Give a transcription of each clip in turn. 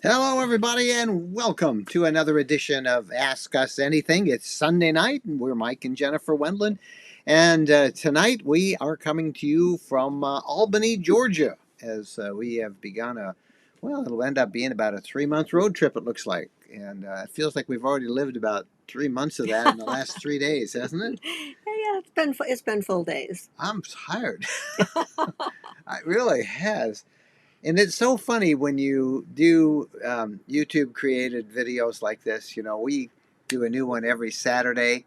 Hello, everybody, and welcome to another edition of Ask Us Anything. It's Sunday night, and we're Mike and Jennifer Wendland. And tonight we are coming to you from Albany, Georgia, as we have begun it'll end up being about a 3 month road trip, it looks like. And it feels like we've already lived about 3 months of that in the last 3 days, hasn't it? Yeah, it's been full days. I'm tired. It really has. And it's so funny when you do YouTube created videos like this. You know, we do a new one every Saturday.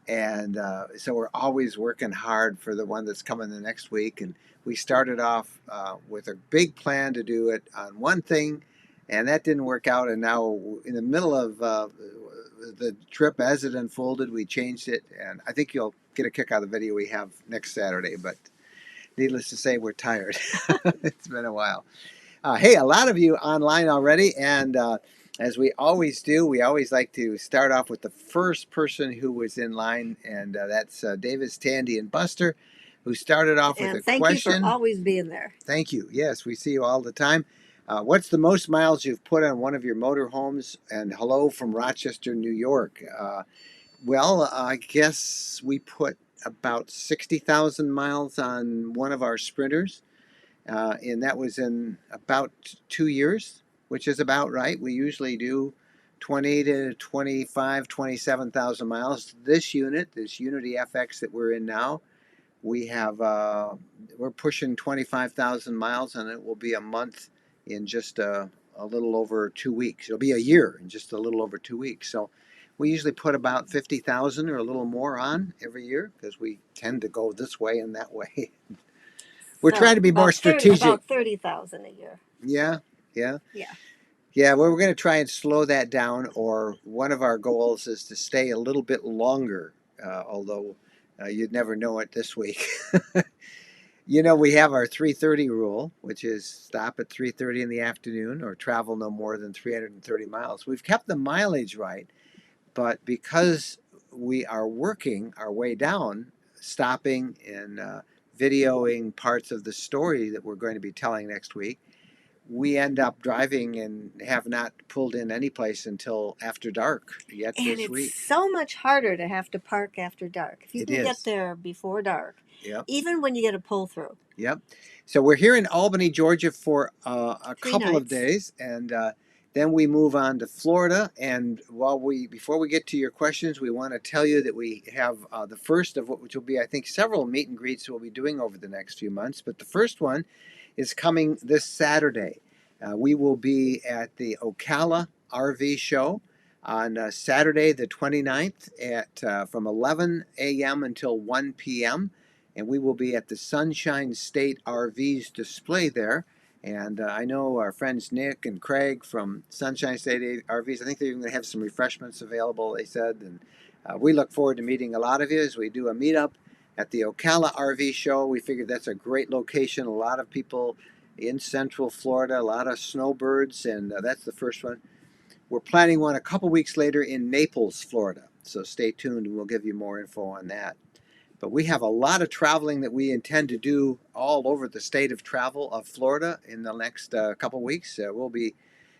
And so we're always working hard for the one that's coming the next week. And we started off with a big plan to do it on one thing, and that didn't work out. And now, in the middle of the trip, as it unfolded, we changed it. And I think you'll get a kick out of the video we have next Saturday. But needless to say, we're tired. It's been a while. Hey, a lot of you online already, and as we always do, we always like to start off with the first person who was in line, and that's Davis, Tandy, and Buster, who started off with And a thank you for question. always being there. Thank you. Yes, we see you all the time. What's the most miles you've put on one of your motorhomes? And hello from Rochester, New York. I guess we put about 60,000 miles on one of our Sprinters. And that was in about 2 years, which is about right. We usually do 20 to 25, 27,000 miles. This Unity FX that we're in now, we're pushing 25,000 miles, and it will be a month in just a little over 2 weeks. It'll be a year in just a little over 2 weeks. So we usually put about 50,000 or a little more on every year because we tend to go this way and that way. We're trying to be more strategic. About 30,000 a year. Yeah, yeah. Yeah. Yeah, well, we're going to try and slow that down, or one of our goals is to stay a little bit longer, although you'd never know it this week. You know, we have our 3:30 rule, which is stop at 3:30 in the afternoon or travel no more than 330 miles. We've kept the mileage right, but because we are working our way down, stopping and videoing parts of the story that we're going to be telling next week, we end up driving and have not pulled in any place until after dark yet And this it's week. so much harder to have to park after dark. If you It can get is. there before dark, Yep. even when you get a pull through. Yep. So we're here in Albany, Georgia for a 3 couple of nights. days, and then we move on to Florida. And before we get to your questions, we want to tell you that we have the first of which will be, I think, several meet and greets we'll be doing over the next few months. But the first one is coming this Saturday. We will be at the Ocala RV show on Saturday the 29th from 11 a.m. until 1 p.m. And we will be at the Sunshine State RVs display there. And I know our friends Nick and Craig from Sunshine State RVs, I think they're even going to have some refreshments available, they said. And we look forward to meeting a lot of you as we do a meetup at the Ocala RV show. We figured that's a great location. A lot of people in Central Florida, a lot of snowbirds, and that's the first one. We're planning one a couple weeks later in Naples, Florida. So stay tuned and we'll give you more info on that. But we have a lot of traveling that we intend to do all over the state of travel of Florida in the next couple weeks. We'll be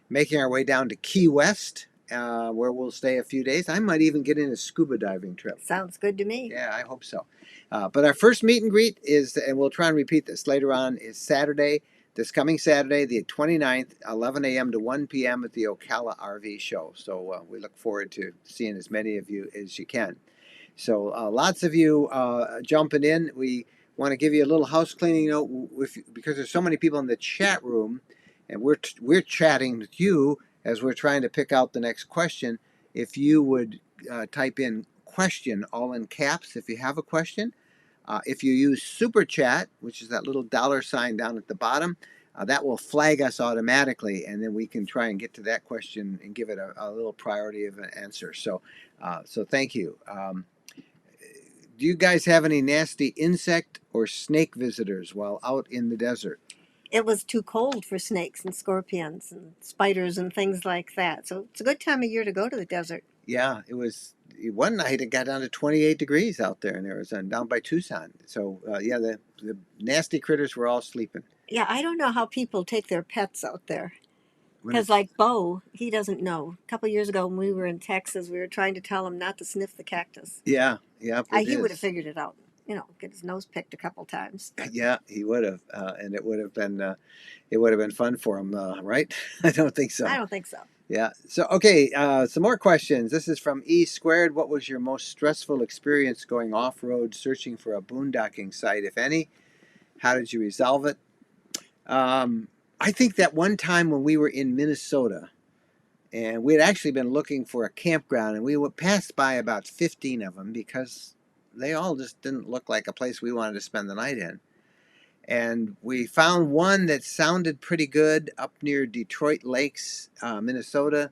making our way down to Key West, where we'll stay a few days. I might even get in a scuba diving trip. Sounds good to me. Yeah, I hope so. But our first meet and greet is, and we'll try and repeat this later on, is this coming Saturday, the 29th, 11 a.m. to 1 p.m. at the Ocala RV show. So we look forward to seeing as many of you as you can. So lots of you jumping in. We want to give you a little house cleaning note because there's so many people in the chat room, and we're chatting with you as we're trying to pick out the next question. If you would type in question all in caps if you have a question. If you use Super Chat, which is that little $sign down at the bottom, that will flag us automatically, and then we can try and get to that question and give it a little priority of an answer. So thank you. Do you guys have any nasty insect or snake visitors while out in the desert? It was too cold for snakes and scorpions and spiders and things like that. So it's a good time of year to go to the desert. Yeah, it was. One night it got down to 28 degrees out there in Arizona, down by Tucson. So yeah, the nasty critters were all sleeping. Yeah, I don't know how people take their pets out there. when Because it's like Bo, he doesn't know. A couple years ago when we were in Texas, we were trying to tell him not to sniff the cactus. yeah, yep, it He would have is. figured it out. Get his nose picked a couple times. But Yeah, he would have, and it would have been fun for him, right? I don't think I so. don't think so. Yeah. So okay, some more questions. This is from E squared. What was your most stressful experience going off road, searching for a boondocking site, if any? How did you resolve it? Um, I think that one time when we were in Minnesota, and we had actually been looking for a campground, and we passed by about 15 of them because they all just didn't look like a place we wanted to spend the night in. And we found one that sounded pretty good up near Detroit Lakes, Minnesota.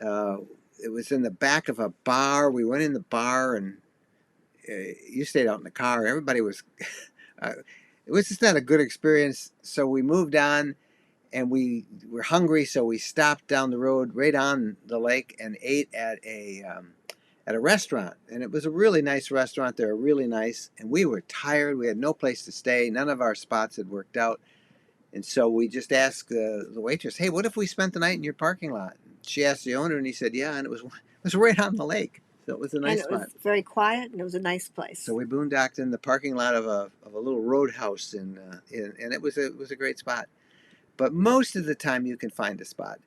Uh, it was in the back of a bar. We went in the bar, and you stayed out in the car. Everybody was. uh, it was just not a good experience. So we moved on, and we were hungry, so we stopped down the road right on the lake and ate at a restaurant. And it was a really nice restaurant. They were really nice, and we were tired. We had no place to stay. None of our spots had worked out. And so we just asked the waitress, "Hey, what if we spent the night in your parking lot?" She asked the owner, and he said, "Yeah," and it was right on the lake, so it was a and nice it was spot. very quiet and it was a nice So place. we boondocked in the parking lot of a little roadhouse, and it was a great spot. But most of the time, you can find a spot.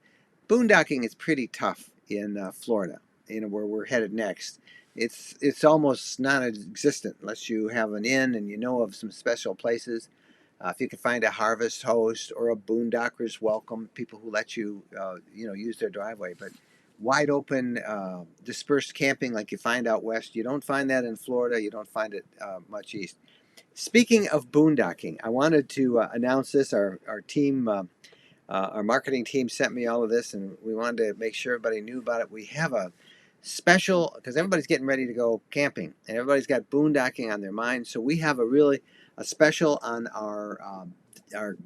Boondocking is pretty tough in Florida, where we're headed next. It's almost non-existent unless you have an inn and you know of some special places. If you can find a harvest host or a boondocker's welcome, people who let you, use their driveway. But wide open, dispersed camping like you find out west, you don't find that in Florida. You don't find it much east. Speaking of boondocking, I wanted to announce this. Our team, our marketing team, sent me all of this, and we wanted to make sure everybody knew about it. We have a special because everybody's getting ready to go camping, and everybody's got boondocking on their mind. So we have a special on our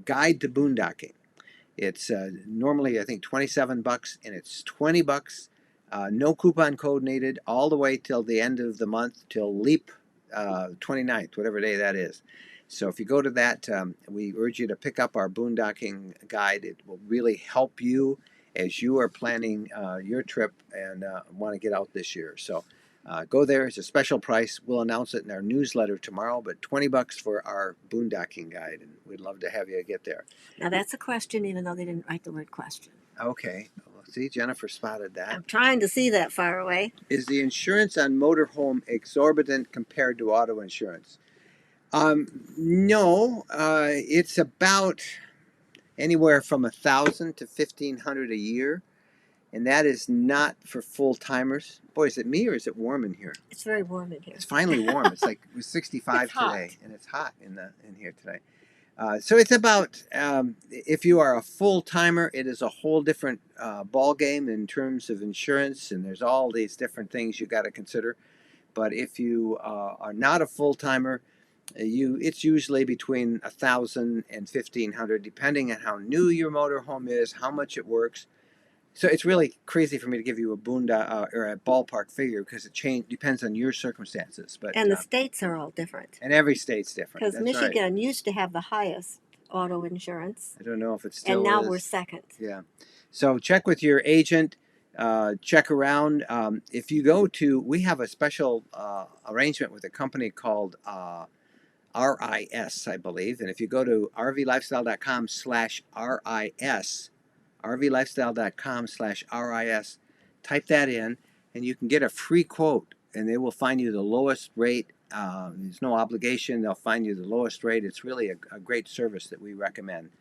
guide to boondocking. It's normally I think $27, and it's $20. No coupon code needed all the way till the end of the month, till Leap 29th, whatever day that is. So if you go to that, we urge you to pick up our boondocking guide. It will really help you as you are planning your trip and want to get out this year. So go there. It's a special price. We'll announce it in our newsletter tomorrow, but $20 for our boondocking guide, and we'd love to have you get there. Now that's a question, even though they didn't write the word question. Okay. Well, see, Jennifer spotted that. I'm trying to see that far away. Is the insurance on motorhome exorbitant compared to auto insurance? No, it's about anywhere from 1,000 to 1,500 a year, and that is not for full timers. Boy, is it me or is it warm in here? It's very warm in here. It's finally warm. It was 65 It's hot. today, and it's hot in here today. So it's about if you are a full timer, it is a whole different ball game in terms of insurance, and there's all these different things you got to consider. But if you are not a full timer, it's usually between 1,000 and 1,500, depending on how new your motorhome is, how much it works. So it's really crazy for me to give you a or a ballpark figure because it depends on your circumstances. But And the states are all different. and every state's different. Because That's Michigan right. used to have the highest auto insurance, I don't know if it still and now is. we're second. Yeah. So check with your agent. Check around. If you go to, we have a special arrangement with a company called RIS, I believe. And if you go to rvlifestyle.com/RIS, rvlifestyle.com/RIS, type that in, and you can get a free quote, and they will find you the lowest rate. There's no obligation. They'll find you the lowest rate. It's really a great service that we recommend.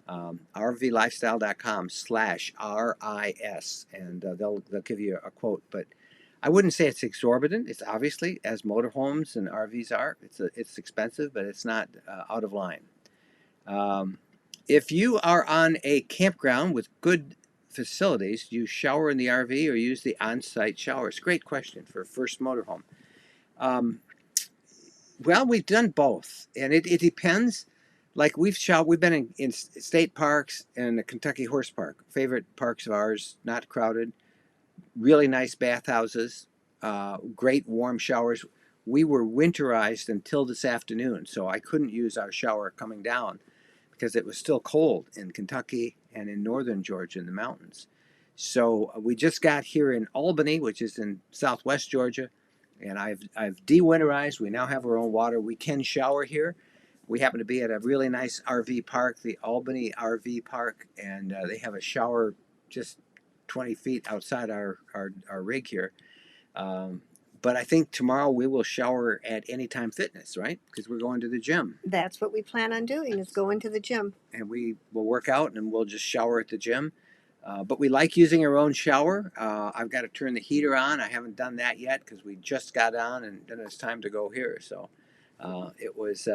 rvlifestyle.com/RIS, and they'll give you a quote. But I wouldn't say it's exorbitant. It's obviously, as motorhomes and RVs are, it's expensive, but it's not out of line. If you are on a campground with good facilities, do you shower in the RV or use the on-site showers? Great question for a first motorhome. Well, we've done both, and it depends. Like we've been in state parks and the Kentucky Horse Park, favorite parks of ours, not crowded, really nice bathhouses, great warm showers. We were winterized until this afternoon, so I couldn't use our shower coming down because it was still cold in Kentucky and in northern Georgia in the mountains. So we just got here in Albany, which is in southwest Georgia, and I've de-winterized. We now have our own water. We can shower here. We happen to be at a really nice RV park, the Albany RV Park, and they have a shower just 20 feet outside our rig here. But I think tomorrow we will shower at Anytime Fitness, right? Because we're going to the gym. That's what we plan on doing, is going to the gym. And we will work out and we'll just shower at the gym. But we like using our own shower. I've got to turn the heater on. I haven't done that yet because we just got on and then it's time to go here. So it was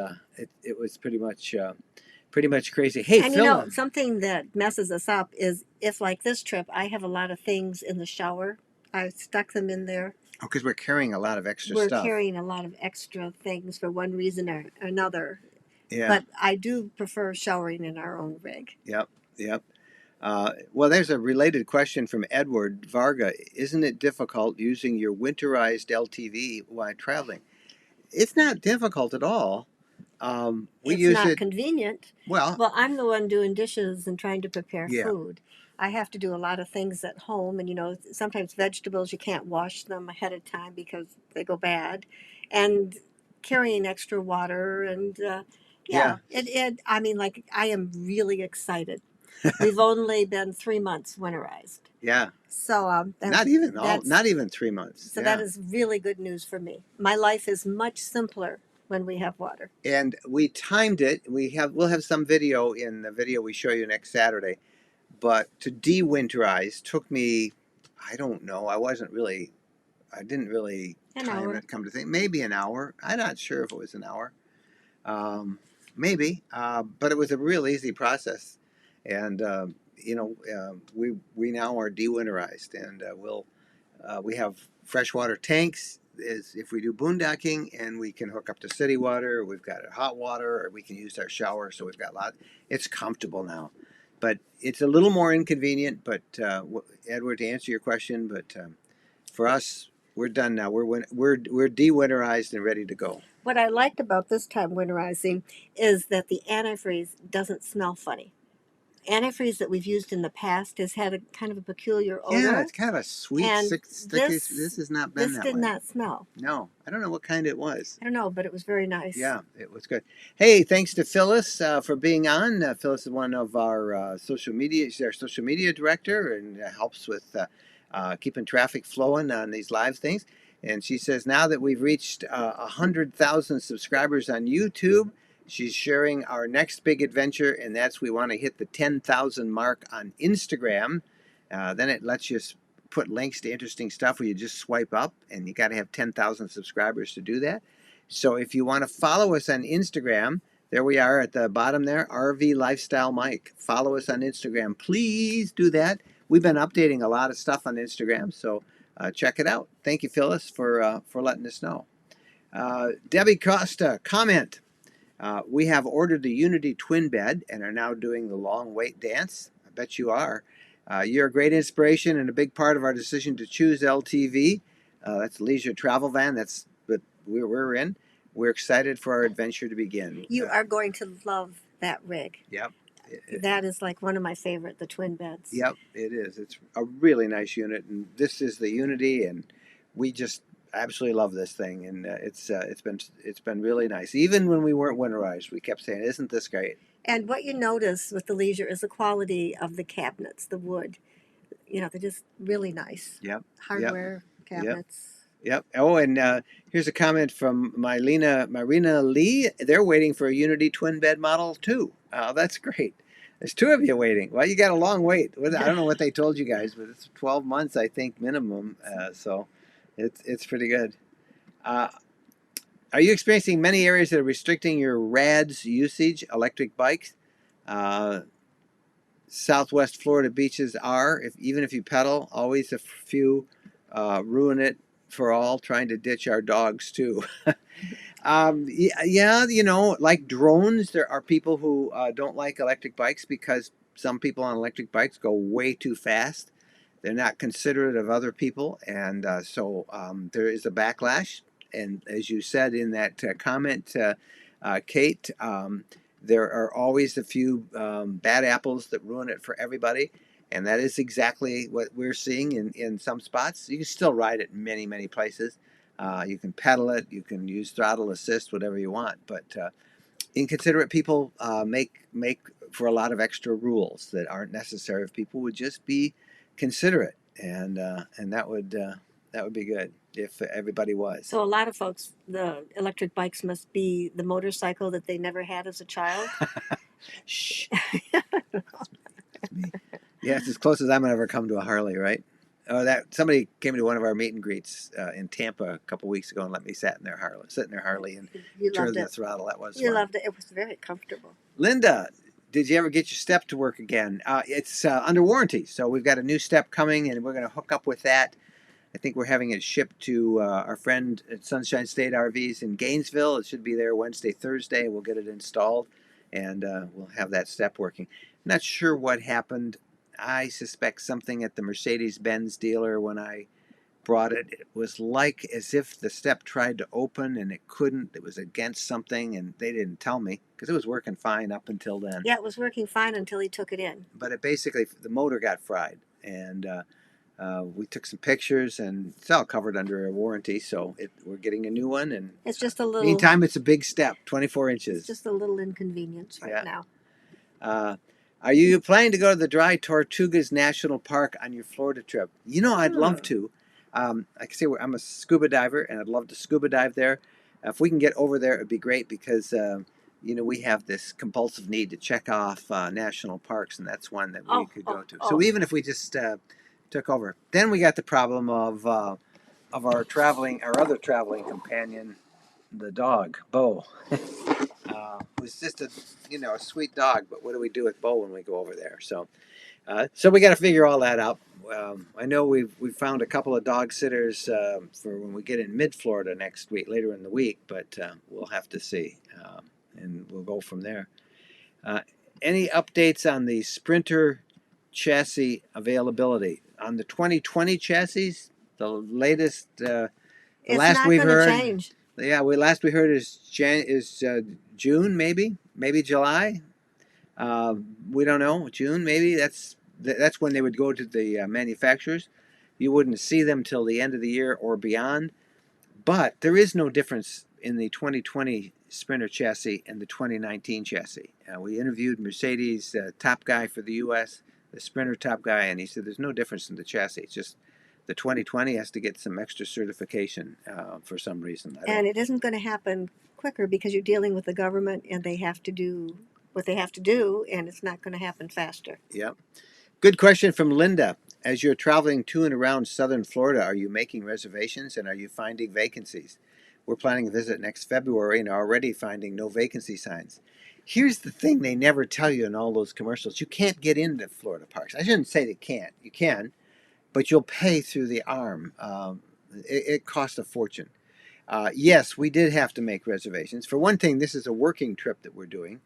pretty much crazy. Hey, And Phil. something that messes us up is if, like this trip, I have a lot of things in the shower. I stuck them in there. Oh, because we're carrying a lot of extra We're stuff. carrying a lot of extra things for one reason or another. Yeah. But I do prefer showering in our own rig. Yep. Well, there's a related question from Edward Varga. Isn't it difficult using your winterized LTV while traveling? It's not difficult at all. It's not convenient. Well, I'm the one doing dishes and trying to prepare Yeah. food. I have to do a lot of things at home, and sometimes vegetables you can't wash them ahead of time because they go bad, and carrying extra water and Yeah. I mean, like, I am really excited. We've only been 3 months winterized, yeah, so not even 3 months. so Yeah. that is really good news for me. My life is much simpler when we have water. And we timed it. We'll have some video in the video we show you next Saturday. But to de-winterize took me, I don't know. I didn't really An time hour. it. Come to think, maybe an hour. I'm not sure if it was an hour. Maybe, but it was a real easy process, and we now are de-winterized, and we have freshwater tanks. If we do boondocking, and we can hook up to city water, we've got hot water, or we can use our shower. So we've got a lot. It's comfortable now, but it's a little more inconvenient. But Edward, to answer your question, but for us, we're done now. We're de-winterized and ready to go. What I liked about this time winterizing is that the antifreeze doesn't smell funny. Antifreeze that we've used in the past has had a kind of a peculiar odor. Yeah, it's kind of a sweet, And sticky. This has not been This that did way. not smell. No, I don't know what kind it was. I don't know, but it was very nice. Yeah, it was good. Hey, thanks to Phyllis for being on. Phyllis is one of our social media. She's our social media director and helps with keeping traffic flowing on these live things. And she says now that we've reached 100,000 subscribers on YouTube, she's sharing our next big adventure, and that's we want to hit the 10,000 mark on Instagram. Then it lets you put links to interesting stuff where you just swipe up, and you got to have 10,000 subscribers to do that. So if you want to follow us on Instagram, there we are at the bottom there, RV Lifestyle Mike. Follow us on Instagram. Please do that. We've been updating a lot of stuff on Instagram, so check it out. Thank you, Phyllis, for letting us know. Debbie Costa, comment. We have ordered the Unity twin bed and are now doing the long wait dance. I bet you are. You're a great inspiration and a big part of our decision to choose LTV. That's leisure travel van. That's what we're in. We're excited for our adventure to begin. You are going to love that rig. Yep. That is like one of my favorite, the twin beds. Yep, it is. It's a really nice unit, and this is the Unity, and we just absolutely love this thing, and it's been really nice. Even when we weren't winterized, we kept saying, "Isn't this great?" And what you notice with the leisure is the quality of the cabinets, the wood. They're just really nice. Yep. Hardware cabinets. Yep. Oh, and here's a comment from Marina Lee. They're waiting for a Unity twin bed model too. That's great. There's two of you waiting. Well, you got a long wait. I don't know what they told you guys, but it's 12 months, I think, minimum. So it's pretty good. Are you experiencing many areas that are restricting your RADS usage, electric bikes? Southwest Florida beaches are, even if you pedal, always a few ruin it for all, trying to ditch our dogs too. Yeah, like drones, there are people who don't like electric bikes because some people on electric bikes go way too fast. They're not considerate of other people, and so there is a backlash. And as you said in that comment, Kate, There are always a few bad apples that ruin it for everybody. And that is exactly what we're seeing in some spots. You can still ride it in many, many places. You can pedal it, you can use throttle assist, whatever you want. But inconsiderate people make for a lot of extra rules that aren't necessary if people would just be considerate, and that would be good if everybody was. So a lot of folks, the electric bikes must be the motorcycle that they never had as a child. Shh. Yeah, it's as close as I'm gonna ever come to a Harley, right? Oh, that somebody came to one of our meet and greets in Tampa a couple weeks ago and let me sit in their Harley and You turn loved the it. throttle. That was You fun. loved it. It was very comfortable. Linda, did you ever get your step to work again? It's under warranty, so we've got a new step coming, and we're going to hook up with that. I think we're having it shipped to our friend at Sunshine State RVs in Gainesville. It should be there Wednesday, Thursday. We'll get it installed, and we'll have that step working. Not sure what happened. I suspect something at the Mercedes-Benz dealer when I brought it. It was like as if the step tried to open and it couldn't. It was against something, and they didn't tell me because it was working fine up until then. Yeah, it was working fine until he took it in. But it basically, the motor got fried, and we took some pictures, and it's all covered under a warranty. So we're getting a new one, and It's just a little. meantime, it's a big step, 24 inches. It's just a little inconvenience right now. Are you planning to go to the Dry Tortugas National Park on your Florida trip? You know, I'd love to. Like I say, I'm a scuba diver, and I'd love to scuba dive there. If we can get over there, it'd be great because we have this compulsive need to check off national parks, and that's one that we could go to. So even if we just took over, then we got the problem of our other traveling companion, the dog, Bo. Was just a sweet dog, but what do we do with Bo when we go over there? So we got to figure all that out. I know we've found a couple of dog sitters for when we get in mid Florida next week, later in the week, but we'll have to see, and we'll go from there. Any updates on the Sprinter chassis availability on the 2020 chassis? The latest, the It's last not we going to heard. change. Yeah, last we heard is June, maybe July. We don't know. June, maybe that's when they would go to the manufacturers. You wouldn't see them till the end of the year or beyond. But there is no difference in the 2020 Sprinter chassis and the 2019 chassis. We interviewed Mercedes top guy for the U.S., the Sprinter top guy, and he said there's no difference in the chassis. It's just the 2020 has to get some extra certification for some reason. And it isn't going to happen quicker because you're dealing with the government and they have to do what they have to do, and it's not going to happen faster. Yep. Good question from Linda. As you're traveling to and around southern Florida, are you making reservations and are you finding vacancies? We're planning a visit next February and are already finding no vacancy signs. Here's the thing they never tell you in all those commercials. You can't get into Florida parks. I shouldn't say they can't. You can, but you'll pay through the arm. It costs a fortune. Yes, we did have to make reservations. For one thing, this is a working trip that we're doing.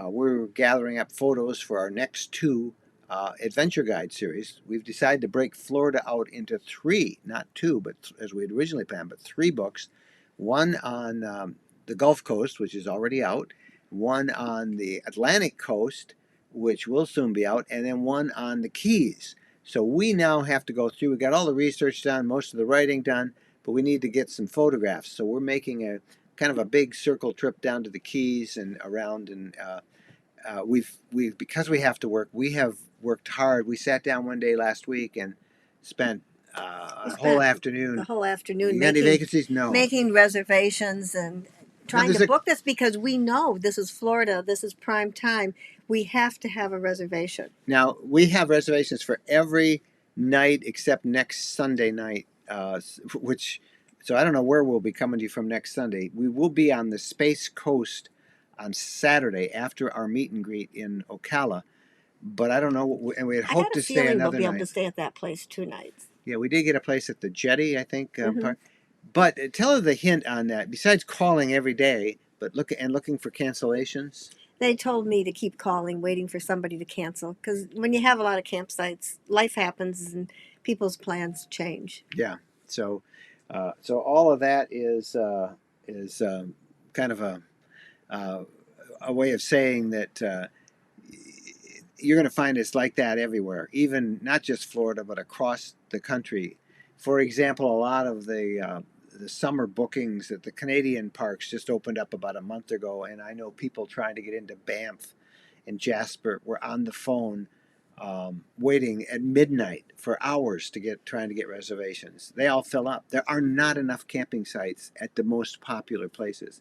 We're gathering up photos for our next two adventure guide series. We've decided to break Florida out into three, not two, but as we had originally planned, but three books. One on the Gulf Coast, which is already out, one on the Atlantic Coast, which will soon be out, and then one on the Keys. So we now have to go through. We got all the research done, most of the writing done, but we need to get some photographs. So we're making a kind of a big circle trip down to the Keys and around, and we've because we have to work. We have worked hard. We sat down one day last week and spent a whole afternoon. The whole afternoon You got any vacancies? No. Making reservations and trying to book this because we know this is Florida. This is prime time. We have to have a reservation. Now we have reservations for every night except next Sunday night, so I don't know where we'll be coming to you from next Sunday. We will be on the Space Coast on Saturday after our meet and greet in Ocala, but I don't know. And we had hoped to stay another night. We'll be able to stay at that place 2 nights. Yeah, we did get a place at the Jetty, I think. But tell her the hint on that. Besides calling every day, but looking for cancellations. They told me to keep calling, waiting for somebody to cancel. Because when you have a lot of campsites, life happens and people's plans change. Yeah. So all of that is kind of a way of saying that you're going to find it's like that everywhere, even not just Florida, but across the country. For example, a lot of the summer bookings at the Canadian parks just opened up about a month ago, and I know people trying to get into Banff and Jasper were on the phone waiting at midnight for hours to get trying to get reservations. They all fill up. There are not enough camping sites at the most popular places.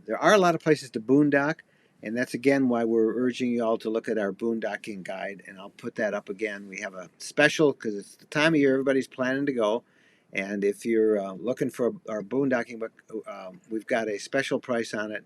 There are a lot of places to boondock, and that's again why we're urging you all to look at our boondocking guide, and I'll put that up again. We have a special because it's the time of year everybody's planning to go, and if you're looking for our boondocking book, we've got a special price on it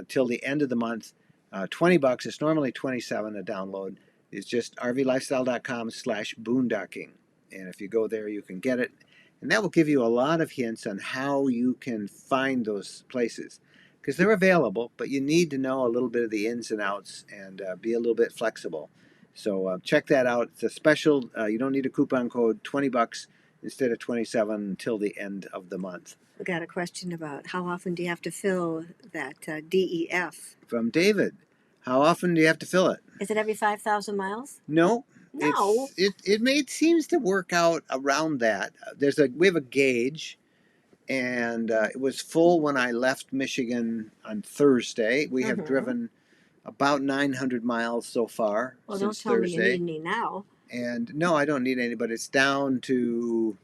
till the end of the month. $20. It's normally 27 a download. It's just rvlifestyle.com/boondocking, and if you go there, you can get it, and that will give you a lot of hints on how you can find those places, because they're available, but you need to know a little bit of the ins and outs and be a little bit flexible. So check that out. It's a special. You don't need a coupon code. $20 instead of 27 until the end of the month. We got a question about how often do you have to fill that DEF? From David. How often do you have to fill it? Is it every 5,000 miles? No. No. It seems to work out around that. We have a gauge, and it was full when I left Michigan on Thursday. We have driven about 900 miles so far Well, since don't tell Thursday. me you need any now. And no, I don't need any, but it's down to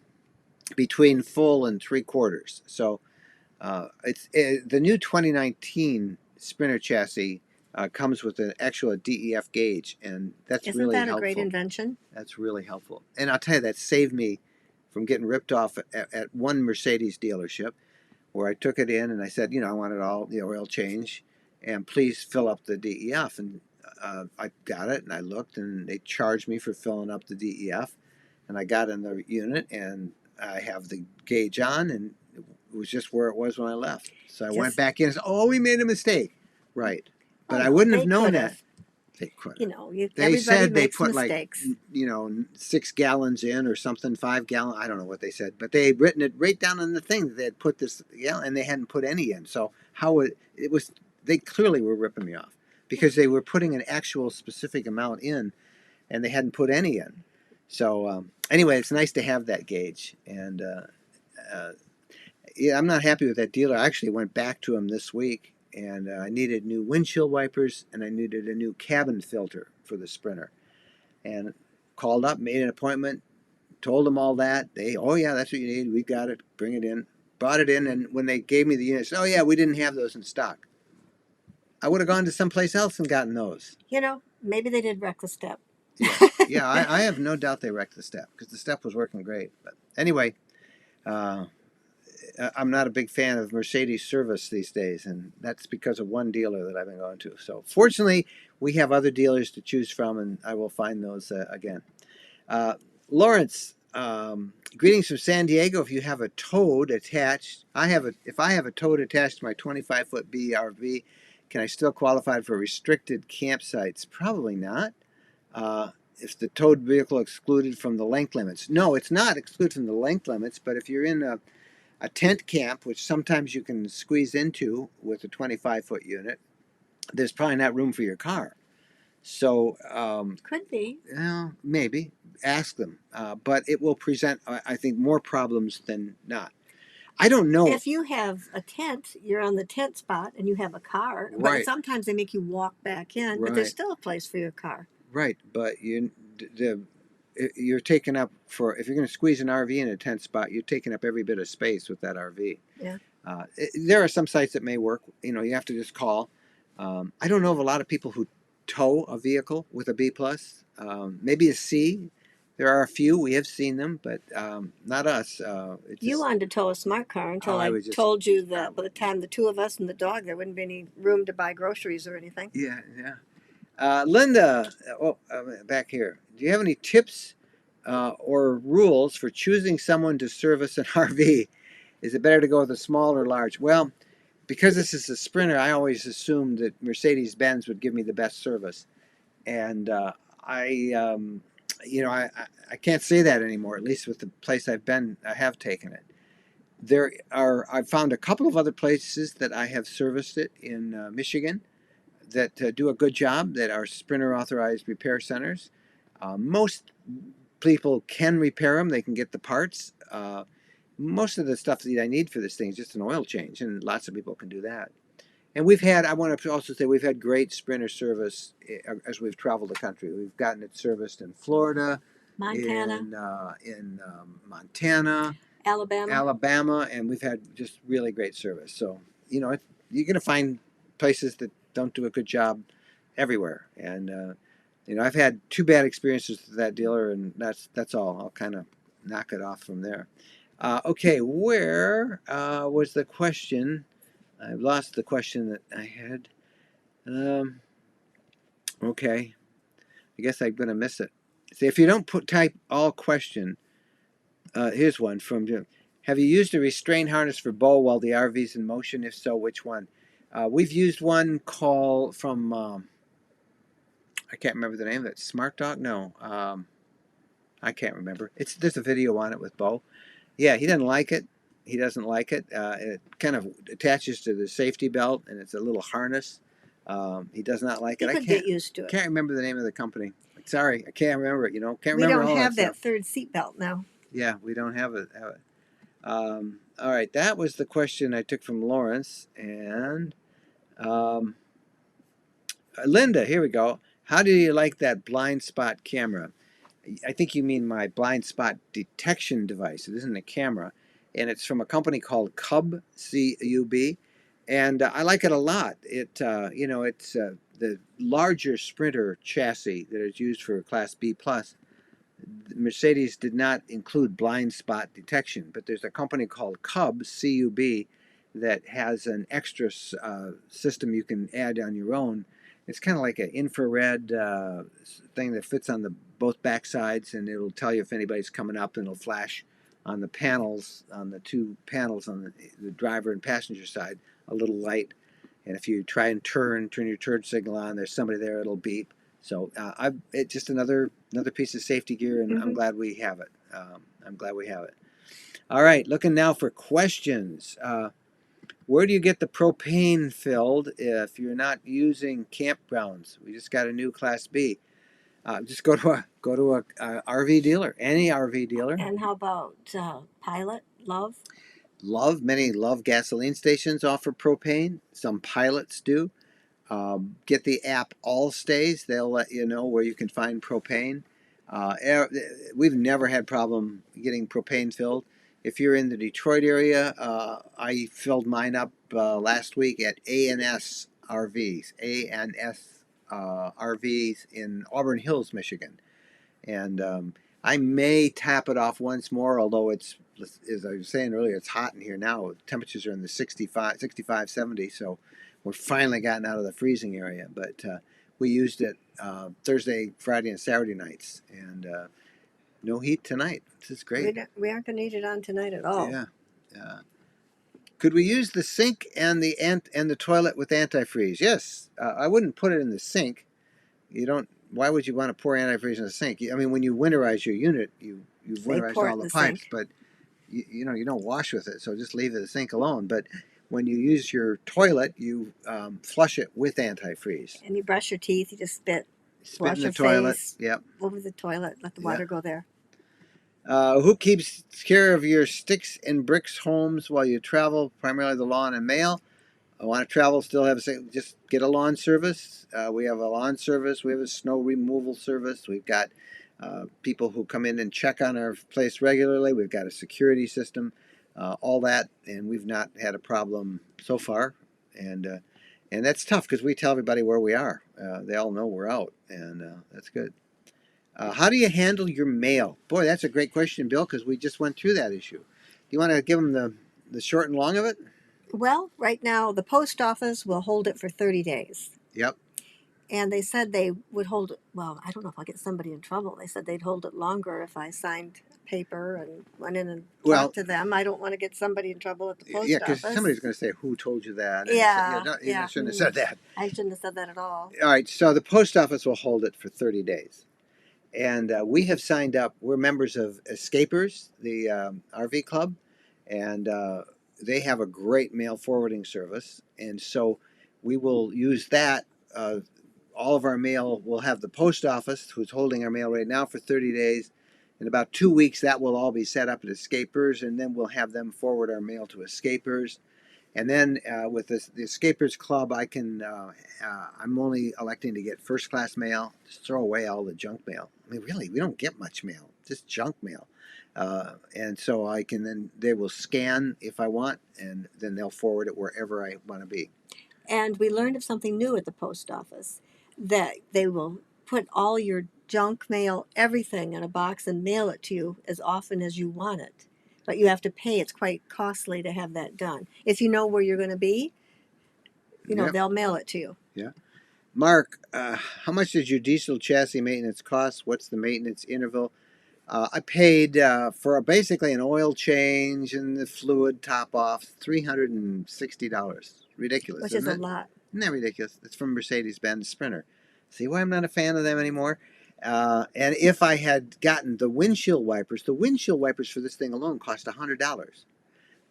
between full and 3/4. So it's the new 2019 Sprinter chassis comes with an actual DEF gauge, and that's Isn't really that helpful. a great invention? That's really helpful. And I'll tell you, that saved me from getting ripped off at one Mercedes dealership where I took it in and I said, I want it all, the oil change, and please fill up the DEF. And I got it, and I looked, and they charged me for filling up the DEF. And I got in the unit, and I have the gauge on, and it was just where it was when I left. So I went back in and said, oh, we made a mistake. Right. But I wouldn't have known that. They could. They said they put mistakes. 6 gallons in or something, 5 gallons. I don't know what they said, but they had written it right down on the thing that they had put this, and they hadn't put any in. So it was, they clearly were ripping me off because they were putting an actual specific amount in, and they hadn't put any in. So anyway, it's nice to have that gauge, and I'm not happy with that dealer. I actually went back to him this week. And I needed new windshield wipers, and I needed a new cabin filter for the Sprinter. And called up, made an appointment, told them all that. Oh yeah, that's what you need. We got it. Bring it in. Brought it in, and when they gave me the unit, said, oh yeah, we didn't have those in stock. I would have gone to someplace else and gotten those. Maybe they did wreck the step. Yeah, I have no doubt they wrecked the step because the step was working great. But anyway, I'm not a big fan of Mercedes service these days, and that's because of one dealer that I've been going to. So fortunately, we have other dealers to choose from, and I will find those again. Lawrence, greetings from San Diego. If you have a toad attached, if I have a toad attached to my 25-foot BRV, can I still qualify for restricted campsites? Probably not. If the towed vehicle excluded from the length limits. No, it's not excluded from the length limits, but if you're in a tent camp, which sometimes you can squeeze into with a 25-foot unit, there's probably not room for your car. So could be. Maybe ask them, but it will present, I think, more problems than not. I don't know. If you have a tent, you're on the tent spot, and you have a car. Right. But sometimes they make you walk back in, but there's still a place for your car. Right, but you're taking up if you're going to squeeze an RV in a tent spot, you're taking up every bit of space with that RV. Yeah. There are some sites that may work. You have to just call. I don't know of a lot of people who tow a vehicle with a B+. Maybe a C. There are a few. We have seen them, but not us. You wanted to tow a smart car until I told you that by the time the two of us and the dog, there wouldn't be any room to buy groceries or anything. Yeah. Linda, back here. Do you have any tips or rules for choosing someone to service an RV? Is it better to go with a small or large? Well, because this is a Sprinter, I always assumed that Mercedes-Benz would give me the best service, and I can't say that anymore. At least with the place I've been, I have taken it. I've found a couple of other places that I have serviced it in Michigan that do a good job, that are Sprinter authorized repair centers. Most people can repair them, they can get the parts. Most of the stuff that I need for this thing is just an oil change, and lots of people can do that. And I want to also say, we've had great Sprinter service as we've traveled the country. We've gotten it serviced in Florida, Montana, in Montana, Alabama. Alabama, and we've had just really great service. So, you're going to find places that don't do a good job everywhere. And, I've had two bad experiences with that dealer, and that's all. I'll kind of knock it off from there. Okay, where was the question? I've lost the question that I had. Okay, I guess I'm going to miss it. See, if you don't type all question, here's one from Jim. Have you used a restraint harness for Bo while the RV's in motion? If so, which one? We've used one from, I can't remember the name of it. Smart Dog? No, I can't remember. There's a video on it with Bo. Yeah, he doesn't like it. He doesn't like it. It kind of attaches to the safety belt, and it's a little harness. He does not like it. You could get used to it. Can't remember the name of the company. Sorry, I can't remember it. Can't We remember don't all have that that third seat belt now. Yeah, we don't have it. All right, that was the question I took from Lawrence. And Linda, here we go. How do you like that blind spot camera? I think you mean my blind spot detection device. It isn't a camera. And it's from a company called Cub, C-U-B. And I like it a lot. It's the larger Sprinter chassis that is used for Class B+. Mercedes did not include blind spot detection, but there's a company called Cub, C-U-B, that has an extra system you can add on your own. It's kind of like an infrared thing that fits on both back sides, and it'll tell you if anybody's coming up, and it'll flash on the panels, on the two panels on the driver and passenger side, a little light. And if you try and turn your turn signal on, there's somebody there, it'll beep. So it's just another piece of safety gear, and I'm glad we have it. All right, looking now for questions. Where do you get the propane filled if you're not using campgrounds? We just got a new Class B. Just go to a RV dealer, any RV dealer. And how about Pilot, Love? Many Love gasoline stations offer propane. Some Pilots do. Get the app All Stays. They'll let you know where you can find propane. We've never had problem getting propane filled. If you're in the Detroit area, I filled mine up last week at A&S RVs. A&S RVs in Auburn Hills, Michigan. And I may tap it off once more, although it's, as I was saying earlier, it's hot in here now. Temperatures are in the 65, 70, so we're finally gotten out of the freezing area. But we used it Thursday, Friday, and Saturday nights, and no heat tonight. This is great. We aren't going to need it on tonight at all. Yeah. Could we use the sink and the toilet with antifreeze? Yes. I wouldn't put it in the sink. You don't. Why would you want to pour antifreeze in the sink? I mean, when you winterize your unit, you've winterized all the pipes, but you don't wash with it, so just leave the sink alone. But when you use your toilet, you flush it with antifreeze. And you brush your teeth. You just spit in the toilet. Face yep. Over the toilet. Let the water go there. Who keeps care of your sticks and bricks homes while you travel? Primarily the lawn and mail. I want to travel, still have just get a lawn service. We have a lawn service. We have a snow removal service. We've got people who come in and check on our place regularly. We've got a security system, all that, and we've not had a problem so far. And that's tough because we tell everybody where we are. They all know we're out, and that's good. How do you handle your mail? Boy, that's a great question, Bill, because we just went through that issue. Do you want to give them the short and long of it? Well, right now, the post office will hold it for 30 days. Yep. And they said they would hold it, well, I don't know if I'll get somebody in trouble. They said they'd hold it longer if I signed paper and went in and talked to them. I don't want to get somebody in trouble at the post office. Yeah, because somebody's going to say, who told you that? You shouldn't have said that. I shouldn't have said that at all. All right, so the post office will hold it for 30 days. And we have signed up. We're members of Escapers, the RV club. and they have a great mail forwarding service, and so we will use that. All of our mail will have the post office, who's holding our mail right now, for 30 days. In about 2 weeks, that will all be set up at Escapers, and then we'll have them forward our mail to Escapers. And then with the Escapers Club, I'm only electing to get first class mail. Just throw away all the junk mail. I mean, really, we don't get much mail, just junk mail. And so they will scan if I want, and then they'll forward it wherever I want to be. And we learned of something new at the post office, that they will put all your junk mail, everything in a box and mail it to you as often as you want it. But you have to pay. It's quite costly to have that done. If you know where you're going to be, Yep. they'll mail it to you. Yeah. Mark, how much does your diesel chassis maintenance cost? What's the maintenance interval? I paid for basically an oil change and the fluid top off, $360. Ridiculous, Which is isn't a it? lot. Isn't that ridiculous? It's from Mercedes-Benz Sprinter. See why I'm not a fan of them anymore? And if I had gotten the windshield wipers for this thing alone cost $100.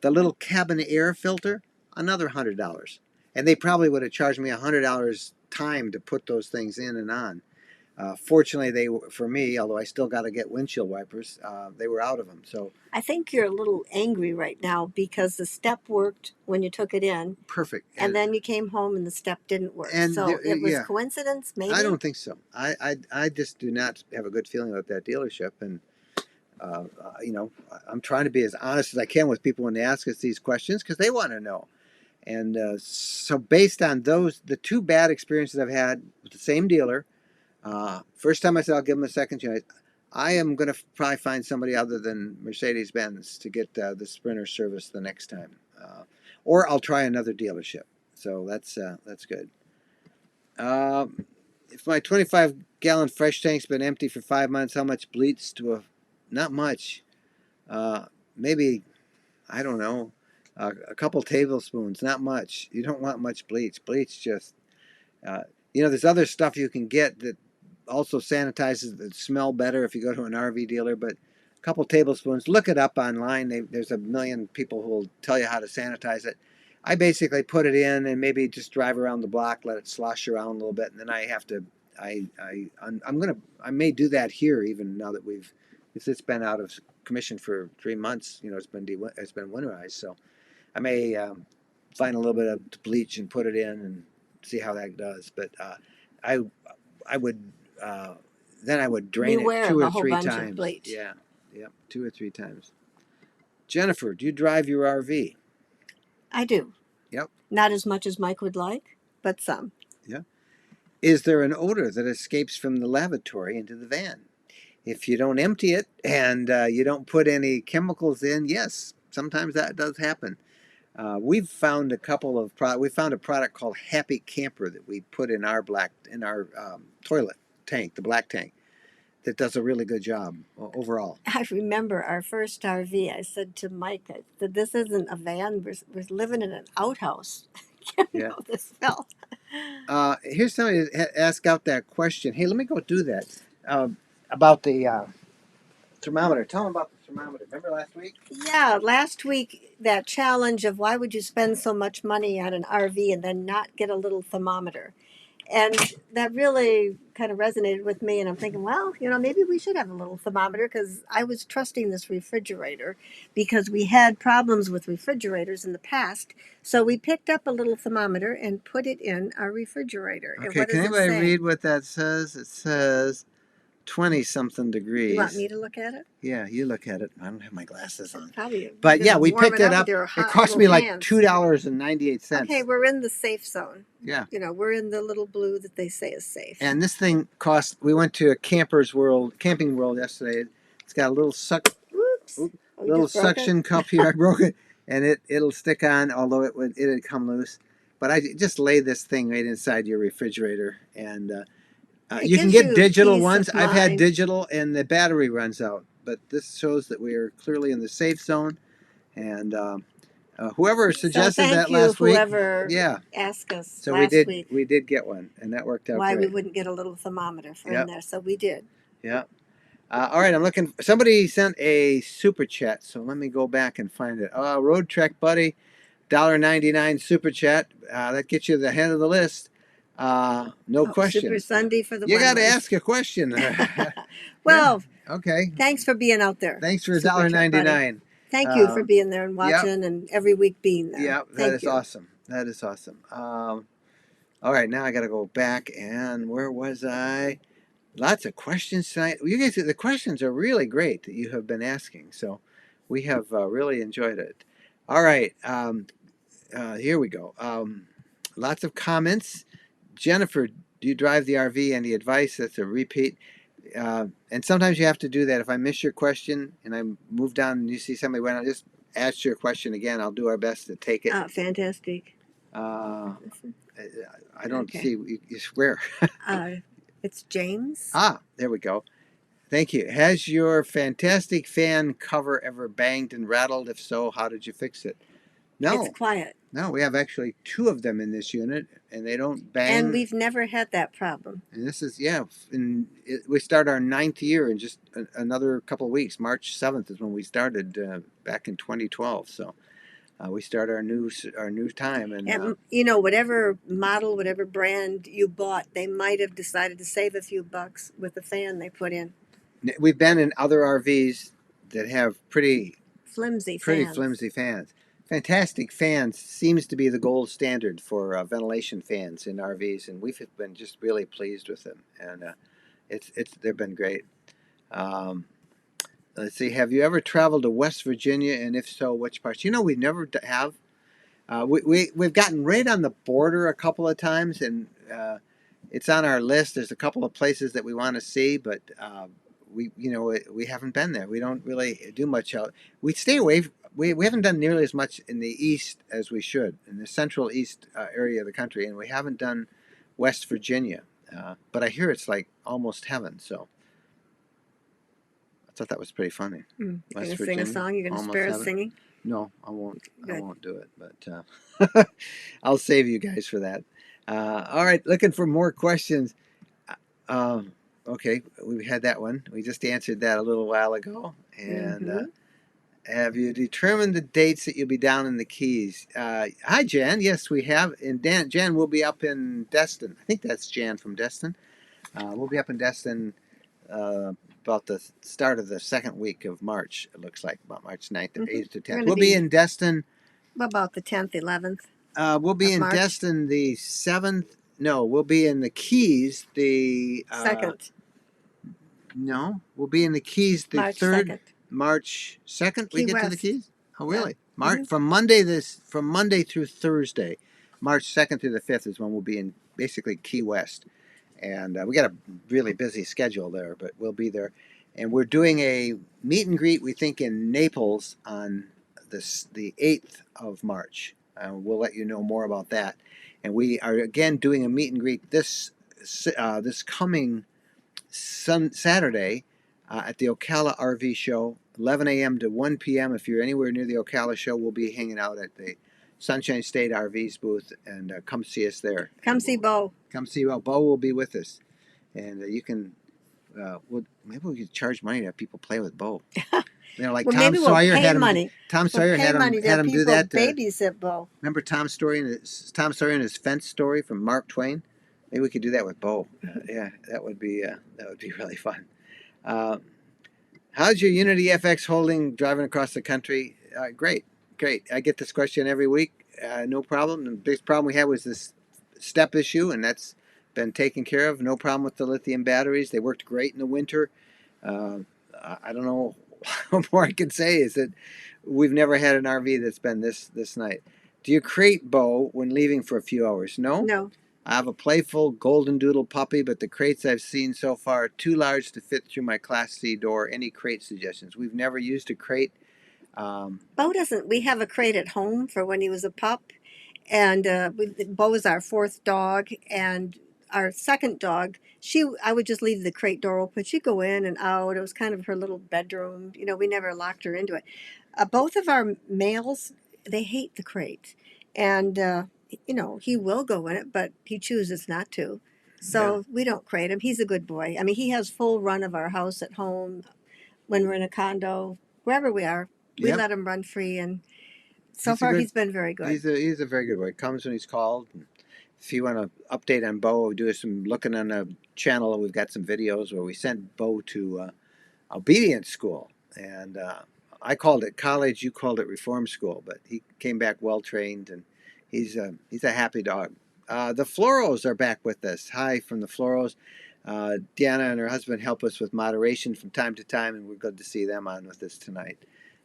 The little cabin air filter, another $100. And they probably would have charged me $100 time to put those things in and on. Fortunately, for me, although I still got to get windshield wipers, they were out of them. So I think you're a little angry right now because the step worked when you took it in, perfect. and then you came home and the step didn't work. And So it was yeah, coincidence, maybe? I don't think so. I just do not have a good feeling about that dealership. And I'm trying to be as honest as I can with people when they ask us these questions because they want to know. And so based on the two bad experiences I've had with the same dealer, first time I said I'll give them a second chance, I am going to probably find somebody other than Mercedes-Benz to get the Sprinter service the next time. Or I'll try another dealership. So that's good. If my 25-gallon fresh tank's been empty for 5 months, how much bleach not much. Maybe, I don't know, a couple tablespoons, not much. You don't want much bleach. Bleach just, there's other stuff you can get that also sanitizes that smell better if you go to an RV dealer, but a couple tablespoons. Look it up online. There's a million people who will tell you how to sanitize it. I basically put it in and maybe just drive around the block, let it slosh around a little bit, and then I have to. I may do that here even now that it's been out of commission for 3 months. It's been winterized, so I may find a little bit of bleach and put it in and see how that does. But I would then I would drain Beware it 2 of or a whole 3 bunch of times. bleach. Yeah, 2 or 3 times. Jennifer, do you drive your RV? I do. Yep. Not as much as Mike would like, but some. Yeah. Is there an odor that escapes from the lavatory into the van? If you don't empty it and you don't put any chemicals in, yes, sometimes that does happen. We've found we found a product called Happy Camper that we put in our toilet tank, the black tank, that does a really good job overall. I remember our first RV. I said to Mike, I said, "This isn't a van. We're living in an outhouse." Yeah. The smell. Here's somebody that asked out that question. Hey, let me go do that. About the thermometer. Tell them about the thermometer. Remember last week? Yeah, last week that challenge of why would you spend so much money on an RV and then not get a little thermometer? And that really kind of resonated with me. And I'm thinking, well, maybe we should have a little thermometer because I was trusting this refrigerator because we had problems with refrigerators in the past. So we picked up a little thermometer and put it in our refrigerator. And Okay, what can does it anybody say? read what that says? It says 20-something degrees. You want me to look at it? Yeah, you look at it. I don't have my glasses on. Probably. But yeah, we picked it up. It It cost me like $2.98. Okay, we're in the safe zone. Yeah. We're in the little blue that they say is safe. And this thing cost. We went to a camping world yesterday. It's got a little Oops. Oh, little suction cup here. I broke it, and it'll stick on. Although it'd come loose. But I just lay this thing right inside your refrigerator, and you can get digital ones. I've had digital, and the battery runs out. But this shows that we are clearly in the safe zone. And whoever suggested that last week, whoever asked us so last week, we did get one, and that worked out why great. we wouldn't get a little thermometer for in there. So we did. Yeah. All right, I'm looking. Somebody sent a super chat, so let me go back and find it. Road Trek Buddy, $1.99 super chat. That gets you the head of the list. No Oh, Super question. Sunday for the You got to Wendlands. ask a question. Yeah. Well, Okay. thanks for being out there. Thanks for Super Chat Buddy. $1.99. Thank you for being there and Yep. watching and every week being there. Yep. That Thank is you. awesome. That is awesome. All right, now I got to go back and where was I? Lots of questions tonight. You guys, the questions are really great that you have been asking. So we have really enjoyed it. All right, here we go. Lots of comments. Jennifer, do you drive the RV? Any advice? That's a repeat. And sometimes you have to do that. If I miss your question and I move down and you see somebody went, I'll just ask your question again. I'll do our best to take it. Fantastic. Uh, I don't Okay. see you swear. It's James. There we go. Thank you. Has your fantastic fan cover ever banged and rattled? If so, how did you fix it? It's No, quiet. no. We have actually two of them in this unit, and they don't bang. And we've never had that problem. And this is we start our 9th year in just another couple of weeks. March 7th is when we started back in 2012. So we start our new time, And you know, whatever model, whatever brand you bought, they might have decided to save a few bucks with the fan they put in. we've been in other RVs that have pretty Flimsy flimsy fans. Fantastic fans seems to be the gold standard for ventilation fans in RVs, and we've been just really pleased with them, and they've been great. Um, let's see, have you ever traveled to West Virginia, and if so, which parts? You know, we never have. We've gotten right on the border a couple of times, and it's on our list. There's a couple of places that we want to see, but we haven't been there. We don't really do much out. We stay away. We haven't done nearly as much in the east as we should, in the central east area of the country, and we haven't done West Virginia. But I hear it's like almost heaven. So I thought that was pretty funny. You're West gonna sing a Virginia, song. You're gonna almost spare us heaven. singing. No, I won't. I Good. won't do it. But I'll save you guys for that. All right, looking for more questions. Okay, we had that one. We just answered that a little while ago. And have you determined the dates that you'll be down in the Keys? Hi, Jan. Yes, we have. And Jan will be up in Destin. I think that's Jan from Destin. We'll be up in Destin about the start of the second week of March. It looks like about March 9th or 8th to 10th. We'll be in Destin. What about the 10th, 11th? We'll be in March? Destin the 7th. No, we'll be in the Keys the 2nd. No, we'll be in the Keys the March 3rd. 2nd. March 2nd. We Key get to the West. Keys. Oh, Yeah. really? March from Monday through Thursday. March 2nd through the 5th is when we'll be in basically Key West, and we got a really busy schedule there, but we'll be there. And we're doing a meet and greet, we think, in Naples on the 8th of March. We'll let you know more about that. And we are again doing a meet and greet this coming Saturday at the Ocala RV Show, 11 a.m. to 1 p.m. If you're anywhere near the Ocala Show, we'll be hanging out at the Sunshine State RVs booth, and come see us there. Come see Bo. Come see Bo. Bo will be with us, and you can. Maybe we could charge money to have people play with Bo. Like Well, Tom maybe Sawyer we'll pay had him. money. Tom Sawyer had him do that. Babysit Bo. Remember Tom Sawyer and his fence story from Mark Twain? Maybe we could do that with Bo. Yeah, that would be really fun. How's your Unity FX holding driving across the country? Great. I get this question every week. No problem. The biggest problem we had was this step issue, and that's been taken care of. No problem with the lithium batteries. They worked great in the winter. I don't know what more I can say. Is that we've never had an RV that's been this nice. Do you crate Bo when leaving for a few hours? No. No. I have a playful golden doodle puppy, but the crates I've seen so far are too large to fit through my Class C door. Any crate suggestions? We've never used a crate. Bo doesn't. We have a crate at home for when he was a pup, and Bo is our 4th dog, and our 2nd dog. I would just leave the crate door open. She'd go in and out. It was kind of her little bedroom. We never locked her into it. Both of our males, they hate the crate, and he will go in it, but he chooses not to. So we don't crate him. He's a good boy. I mean, he has full run of our house at home when we're in a condo, wherever we are. We Yep. let him run free, and so He's a far good. he's been very good. He's a very good boy. Comes when he's called. And if you want to update on Bo, do some looking on the channel. We've got some videos where we sent Bo to obedience school, and I called it college. You called it reform school, but he came back well trained, and he's a happy dog. The Floros are back with us. Hi from the Floros. Deanna and her husband help us with moderation from time to time, and we're good to see them on with us tonight,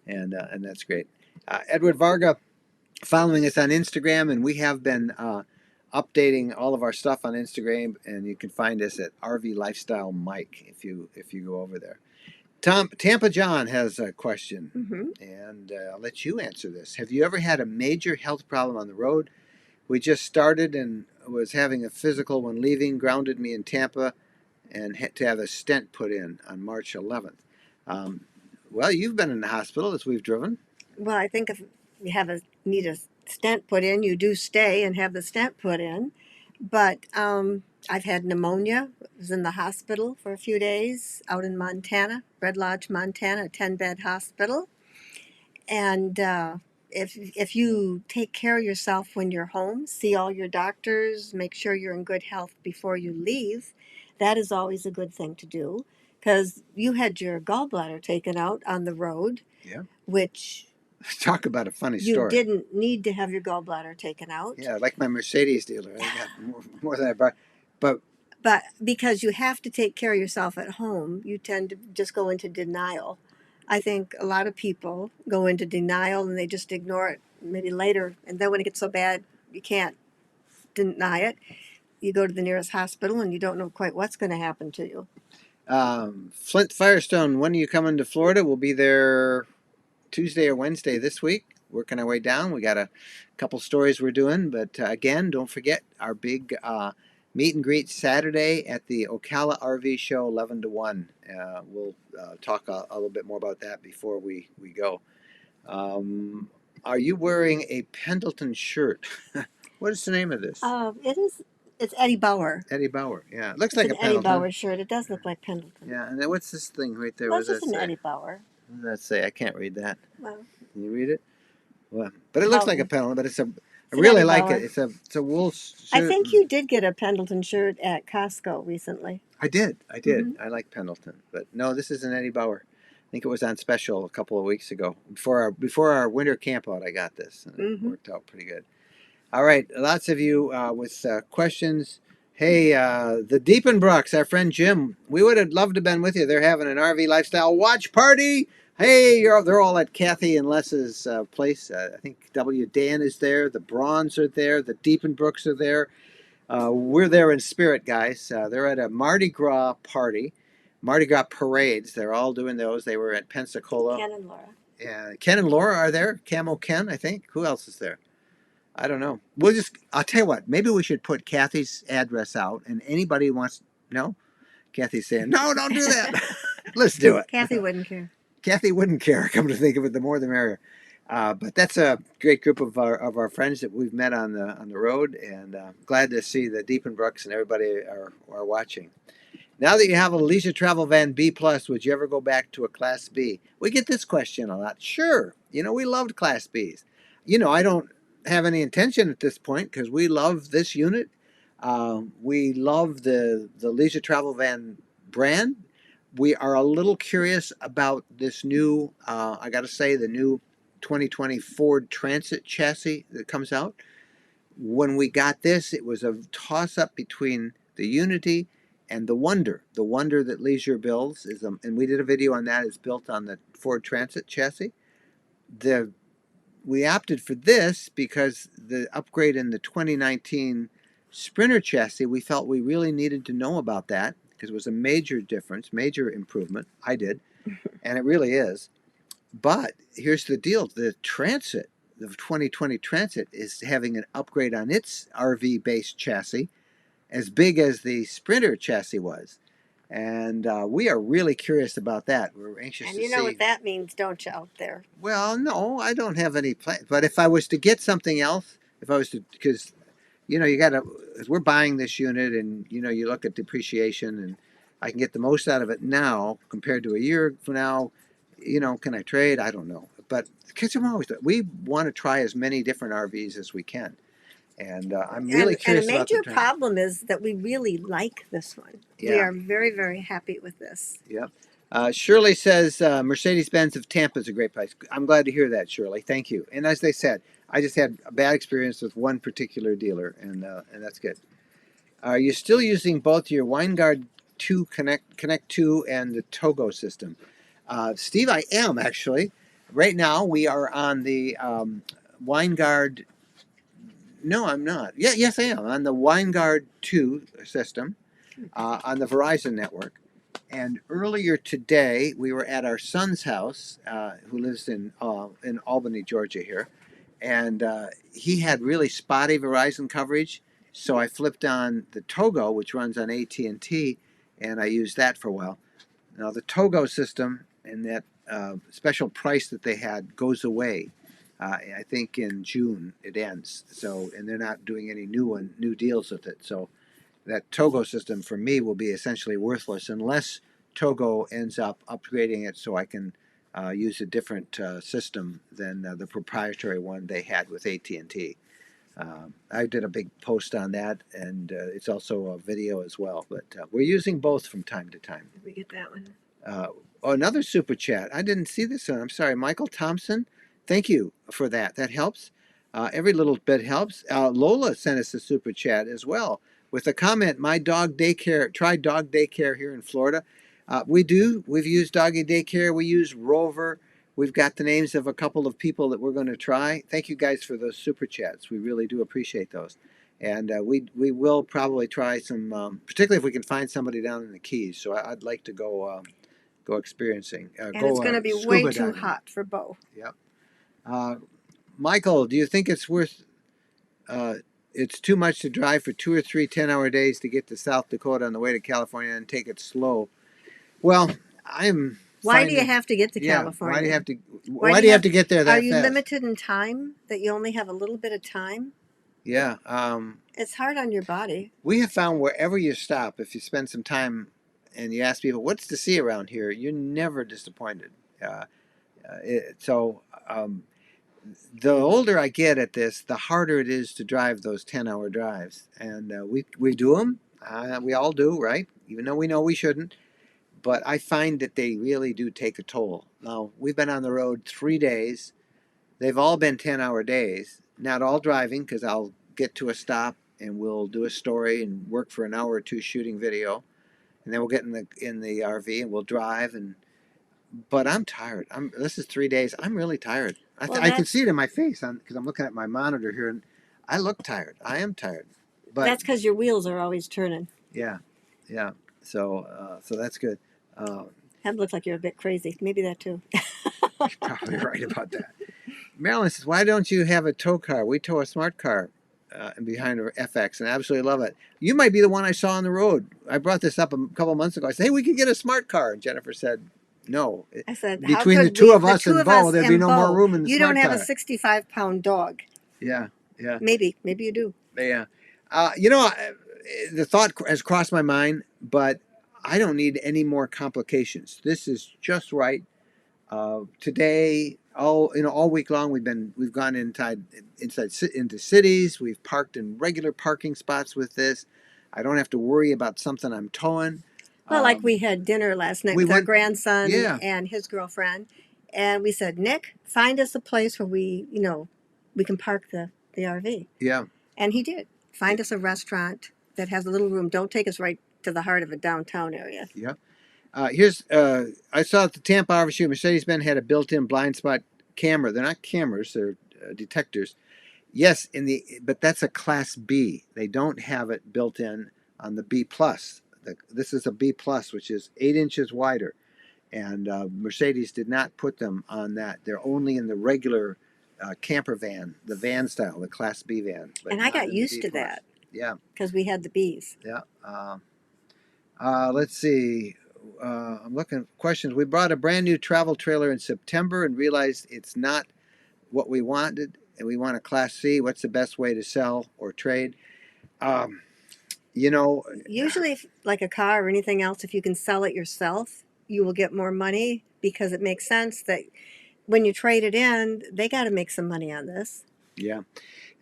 and that's great. Edward Varga following us on Instagram, and we have been updating all of our stuff on Instagram, and you can find us at RV Lifestyle Mike if you go over there. Tampa John has a question, and I'll let you answer this. Have you ever had a major health problem on the road? We just started and was having a physical when leaving, grounded me in Tampa, and had to have a stent put in on March 11th. Um, well, you've been in the hospital as we've driven. Well, I think if you need a stent put in, you do stay and have the stent put in. But I've had pneumonia. I was in the hospital for a few days out in Montana, Red Lodge, Montana, a 10-bed hospital. And if you take care of yourself when you're home, see all your doctors, make sure you're in good health before you leave, that is always a good thing to do. Because you had your gallbladder taken out on the road, Yeah. which Talk about a funny you story. didn't need to have your gallbladder taken out. Yeah, like my Mercedes dealer. I got more than I bought. But because you have to take care of yourself at home, you tend to just go into denial. I think a lot of people go into denial and they just ignore it maybe later. And then when it gets so bad, you can't deny it. You go to the nearest hospital and you don't know quite what's going to happen to you. Flint Firestone, when are you coming to Florida? We'll be there Tuesday or Wednesday this week, working our way down. We got a couple stories we're doing, but again, don't forget our big meet and greet Saturday at the Ocala RV Show, 11 to 1. We'll talk a little bit more about that before we go. Are you wearing a Pendleton shirt? What is the name of this? It's Eddie Bauer. Eddie Bauer. Yeah, it looks It's like an a Eddie Pendleton. Bauer shirt. It does look like Pendleton. Yeah, and then what's this thing right there? Well, What it's does just that an say? Eddie Bauer. What does that say? I can't read that. Well, Can you read it? Well, but it looks like a Pendleton. But I an really Eddie like Bauer. it. It's a wool shirt. I think you did get a Pendleton shirt at Costco recently. I did. I like Pendleton, but no, this is an Eddie Bauer. I think it was on special a couple of weeks ago before our winter camp out. I got this, and it worked out pretty good. All right, lots of you with questions. Hey, the Deepenbrooks, our friend Jim, we would have loved to have been with you. They're having an RV lifestyle watch party. Hey, they're all at Kathy and Les's place. I think W. Dan is there. The Bronze are there. The Deepenbrooks are there. We're there in spirit, guys. They're at a Mardi Gras party, Mardi Gras parades. They're all doing those. They were at Pensacola. Ken and Laura. Ken and Laura are there. Camo Ken, I think. Who else is there? I don't know. I'll tell you what, maybe we should put Kathy's address out, and anybody who wants, no? Kathy's saying, no, don't do that. Let's do it. Kathy wouldn't care. Kathy wouldn't care. Come to think of it, the more the merrier. But that's a great group of our friends that we've met on the road, and glad to see the Deepenbrooks and everybody are watching. Now that you have a leisure travel van B plus, would you ever go back to a Class B? We get this question a lot. Sure, we loved Class Bs. I don't have any intention at this point because we love this unit. We love the leisure travel van brand. We are a little curious about this new, I got to say, the new 2020 Ford Transit chassis that comes out. When we got this, it was a toss-up between the Unity and the Wonder. The Wonder that Leisure builds is, and we did a video on that, is built on the Ford Transit chassis. We opted for this because the upgrade in the 2019 Sprinter chassis, we felt we really needed to know about that because it was a major difference, major improvement. I did, and it really is. But here's the deal. The Transit, the 2020 Transit, is having an upgrade on its RV-based chassis as big as the Sprinter chassis was. And we are really curious about that. We're anxious to see. And you know what that means, don't you, out there? Well, no, I don't have any plans. But if I was to get something else, because you know, you got to, we're buying this unit and, you know, you look at depreciation and I can get the most out of it now compared to a year from now. You know, can I trade? I don't know. But kids are always, we want to try as many different RVs as we can. And I'm really And a curious about the major trend. problem is that we really like this one. We Yeah. are very, very happy with this. Yep. Shirley says Mercedes-Benz of Tampa is a great place. I'm glad to hear that, Shirley. Thank you. And as they said, I just had a bad experience with one particular dealer, and that's good. Are you still using both your WineGuard 2 Connect 2 and the Togo system? Steve, I am actually. Right now, we are on the WineGuard. No, I'm not. Yeah, yes, I am on the WineGuard 2 system on the Verizon network. And earlier today, we were at our son's house, who lives in Albany, Georgia, here, and he had really spotty Verizon coverage. So I flipped on the Togo, which runs on AT&T, and I used that for a while. Now the Togo system and that special price that they had goes away. I think in June it ends. So, and they're not doing any new deals with it. So that Togo system for me will be essentially worthless unless Togo ends up upgrading it so I can use a different system than the proprietary one they had with AT&T. I did a big post on that, and it's also a video as well. But we're using both from time to time. Did we get that one? Oh, another super chat. I didn't see this one. I'm sorry, Michael Thompson. Thank you for that. That helps. Every little bit helps. Lola sent us a super chat as well with a comment. My dog daycare. Tried dog daycare here in Florida. We do. We've used doggy daycare. We use Rover. We've got the names of a couple of people that we're going to try. Thank you guys for those super chats. We really do appreciate those. And we will probably try some, particularly if we can find somebody down in the Keys. So I'd like to go experiencing. And it's going to be way too hot for Bo. Yep. Michael, do you think it's worth? It's too much to drive for 2 or 3 10-hour days to get to South Dakota on the way to California and take it slow. Well, I'm. Why do you have to get to California? Why do you have to? Why do you have to get there that fast? Are you limited in time? That you only have a little bit of time? Yeah. It's hard on your body. We have found wherever you stop, if you spend some time and you ask people what's to see around here, you're never disappointed. The older I get at this, the harder it is to drive those 10-hour drives, and we do them. We all do, right? Even though we know we shouldn't. But I find that they really do take a toll. Now, we've been on the road 3 days. They've all been 10-hour days. Not all driving, because I'll get to a stop and we'll do a story and work for an hour or two shooting video, and then we'll get in the RV and we'll drive. But I'm tired. This is 3 days. I'm really tired. I can see it in my face because I'm looking at my monitor here, and I look tired. I am tired. But that's because your wheels are always turning. Yeah. So that's good. That looks like you're a bit crazy. Maybe that too. You're probably right about that. Marilyn says, "Why don't you have a tow car? We tow a smart car behind our FX and absolutely love it. You might be the one I saw on the road. I brought this up a couple months ago. I said, hey, we could get a smart car. And Jennifer said, no. I said, between the two of us and Bo, there'd be no more room in the smart car. You don't have a 65-pound dog. Yeah. Maybe you do. Yeah. The thought has crossed my mind, but I don't need any more complications. This is just right. Today, all week long, we've gone into cities. We've parked in regular parking spots with this. I don't have to worry about something I'm towing. Well, like we had dinner last night with our grandson and his girlfriend, and we said, Nick, find us a place where we can park the RV. Yeah. And he did. Find us a restaurant that has a little room. Don't take us right to the heart of a downtown area. Yeah. I saw at the Tampa RV show, Mercedes-Benz had a built-in blind spot camera. They're not cameras; they're detectors. Yes, but that's a Class B. They don't have it built in on the B plus. This is a B plus, which is 8 inches wider, and Mercedes did not put them on that. They're only in the regular camper van, the van style, the Class B van. And I got used to that. Yeah. Because we had the Bs. Yeah. Let's see. I'm looking at questions. We bought a brand new travel trailer in September and realized it's not what we wanted, and we want a Class C. What's the best way to sell or trade? Um, you know, Usually, if, like a car or anything else, if you can sell it yourself, you will get more money because it makes sense that when you trade it in, they got to make some money on this. yeah.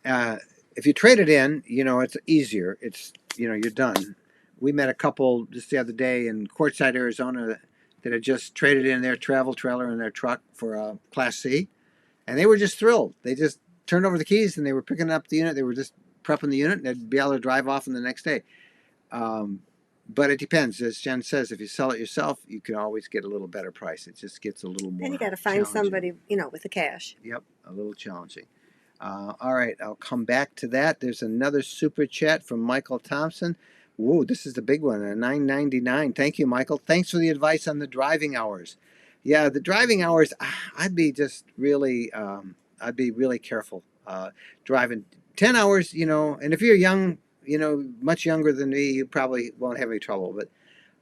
Uh, if you trade it in, it's easier. It's, you're done. We met a couple just the other day in Quartzsite, Arizona, that had just traded in their travel trailer and their truck for a Class C, and they were just thrilled. They just turned over the keys and they were picking up the unit. They were just prepping the unit, and they'd be able to drive off on the next day. Um, but it depends. As Jen says, if you sell it yourself, you can always get a little better price. It just gets a little Then you more got to find challenging. somebody, with the cash. Yep, a little challenging. All right, I'll come back to that. There's another super chat from Michael Thompson. Whoa, this is the big one, a $9.99. Thank you, Michael. Thanks for the advice on the driving hours. Yeah, the driving hours, I'd be just really, I'd be really careful driving 10 hours, and if you're young, much younger than me, you probably won't have any trouble. But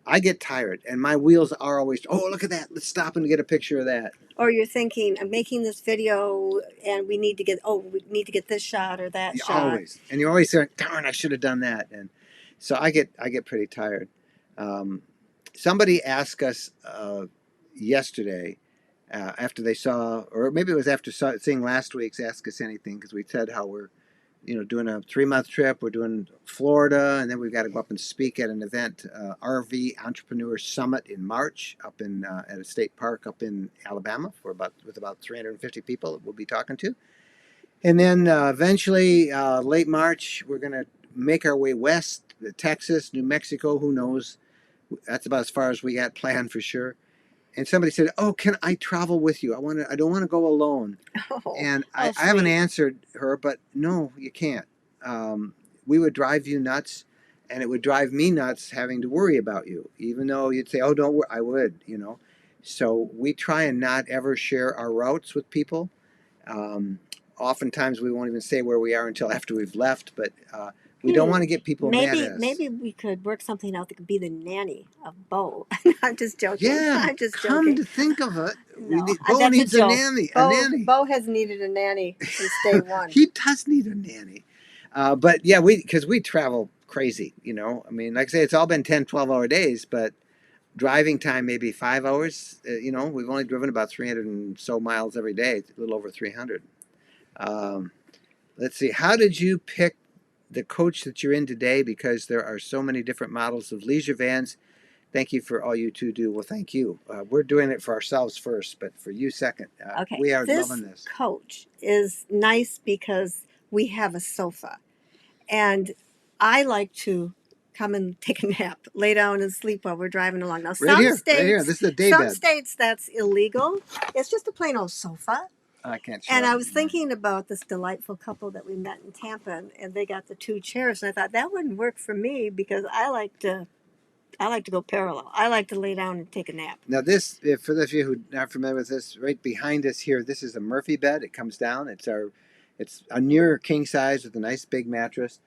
I get tired, and my wheels are always, oh, look at that. Let's stop and get a picture of that. Or you're thinking, I'm making this video and we need to get this shot or that You shot. always, and you're always saying, darn, I should have done that. And so I get pretty tired. Um, Somebody asked us yesterday after they saw, or maybe it was after seeing last week's Ask Us Anything, because we said how we're, doing a 3-month trip. We're doing Florida, and then we've got to go up and speak at an event, RV Entrepreneur Summit in March, up in at a state park up in Alabama with about 350 people that we'll be talking to. And then eventually, late March, we're going to make our way west, Texas, New Mexico, who knows? That's about as far as we got planned for sure. And somebody said, "Oh, can I travel with you? I don't want to go alone." Oh, And how I haven't sweet. answered her, but no, you can't. We would drive you nuts, and it would drive me nuts having to worry about you, even though you'd say, "Oh, don't worry," I would. So we try and not ever share our routes with people. Um, Oftentimes, we won't even say where we are until after we've left, but we don't want to get people mad Maybe at us. maybe we could work something out that could be the nanny of Bo. I'm just joking. Yeah, I'm just come joking. to think of it, No, Bo that's a needs a joke. nanny. A Bo nanny. Bo has needed a nanny since day one. He does need a nanny. But yeah, because we travel crazy. I mean, like I say, it's all been 10, 12-hour days, but driving time maybe 5 hours. We've only driven about 300 and so miles every day, a little over 300. Um, let's see. How did you pick the coach that you're in today? Because there are so many different models of leisure vans. Thank you for all you two do. Well, thank you. We're doing it for ourselves first, but for you second. Okay, We are this loving this. coach is nice because we have a sofa, and I like to come and take a nap, lay down and sleep while we're driving along. Now, Right here, right here. This is a day some bed. states that's illegal. It's just a plain old sofa. I can't show And it. I was thinking about this delightful couple that we met in Tampa, and they got the 2 chairs, and I thought that wouldn't work for me because I like to go parallel. I like to lay down and take a nap. Now, for those of you who aren't familiar with this, right behind us here, this is a Murphy bed. It comes down. It's a near king size with a nice big mattress.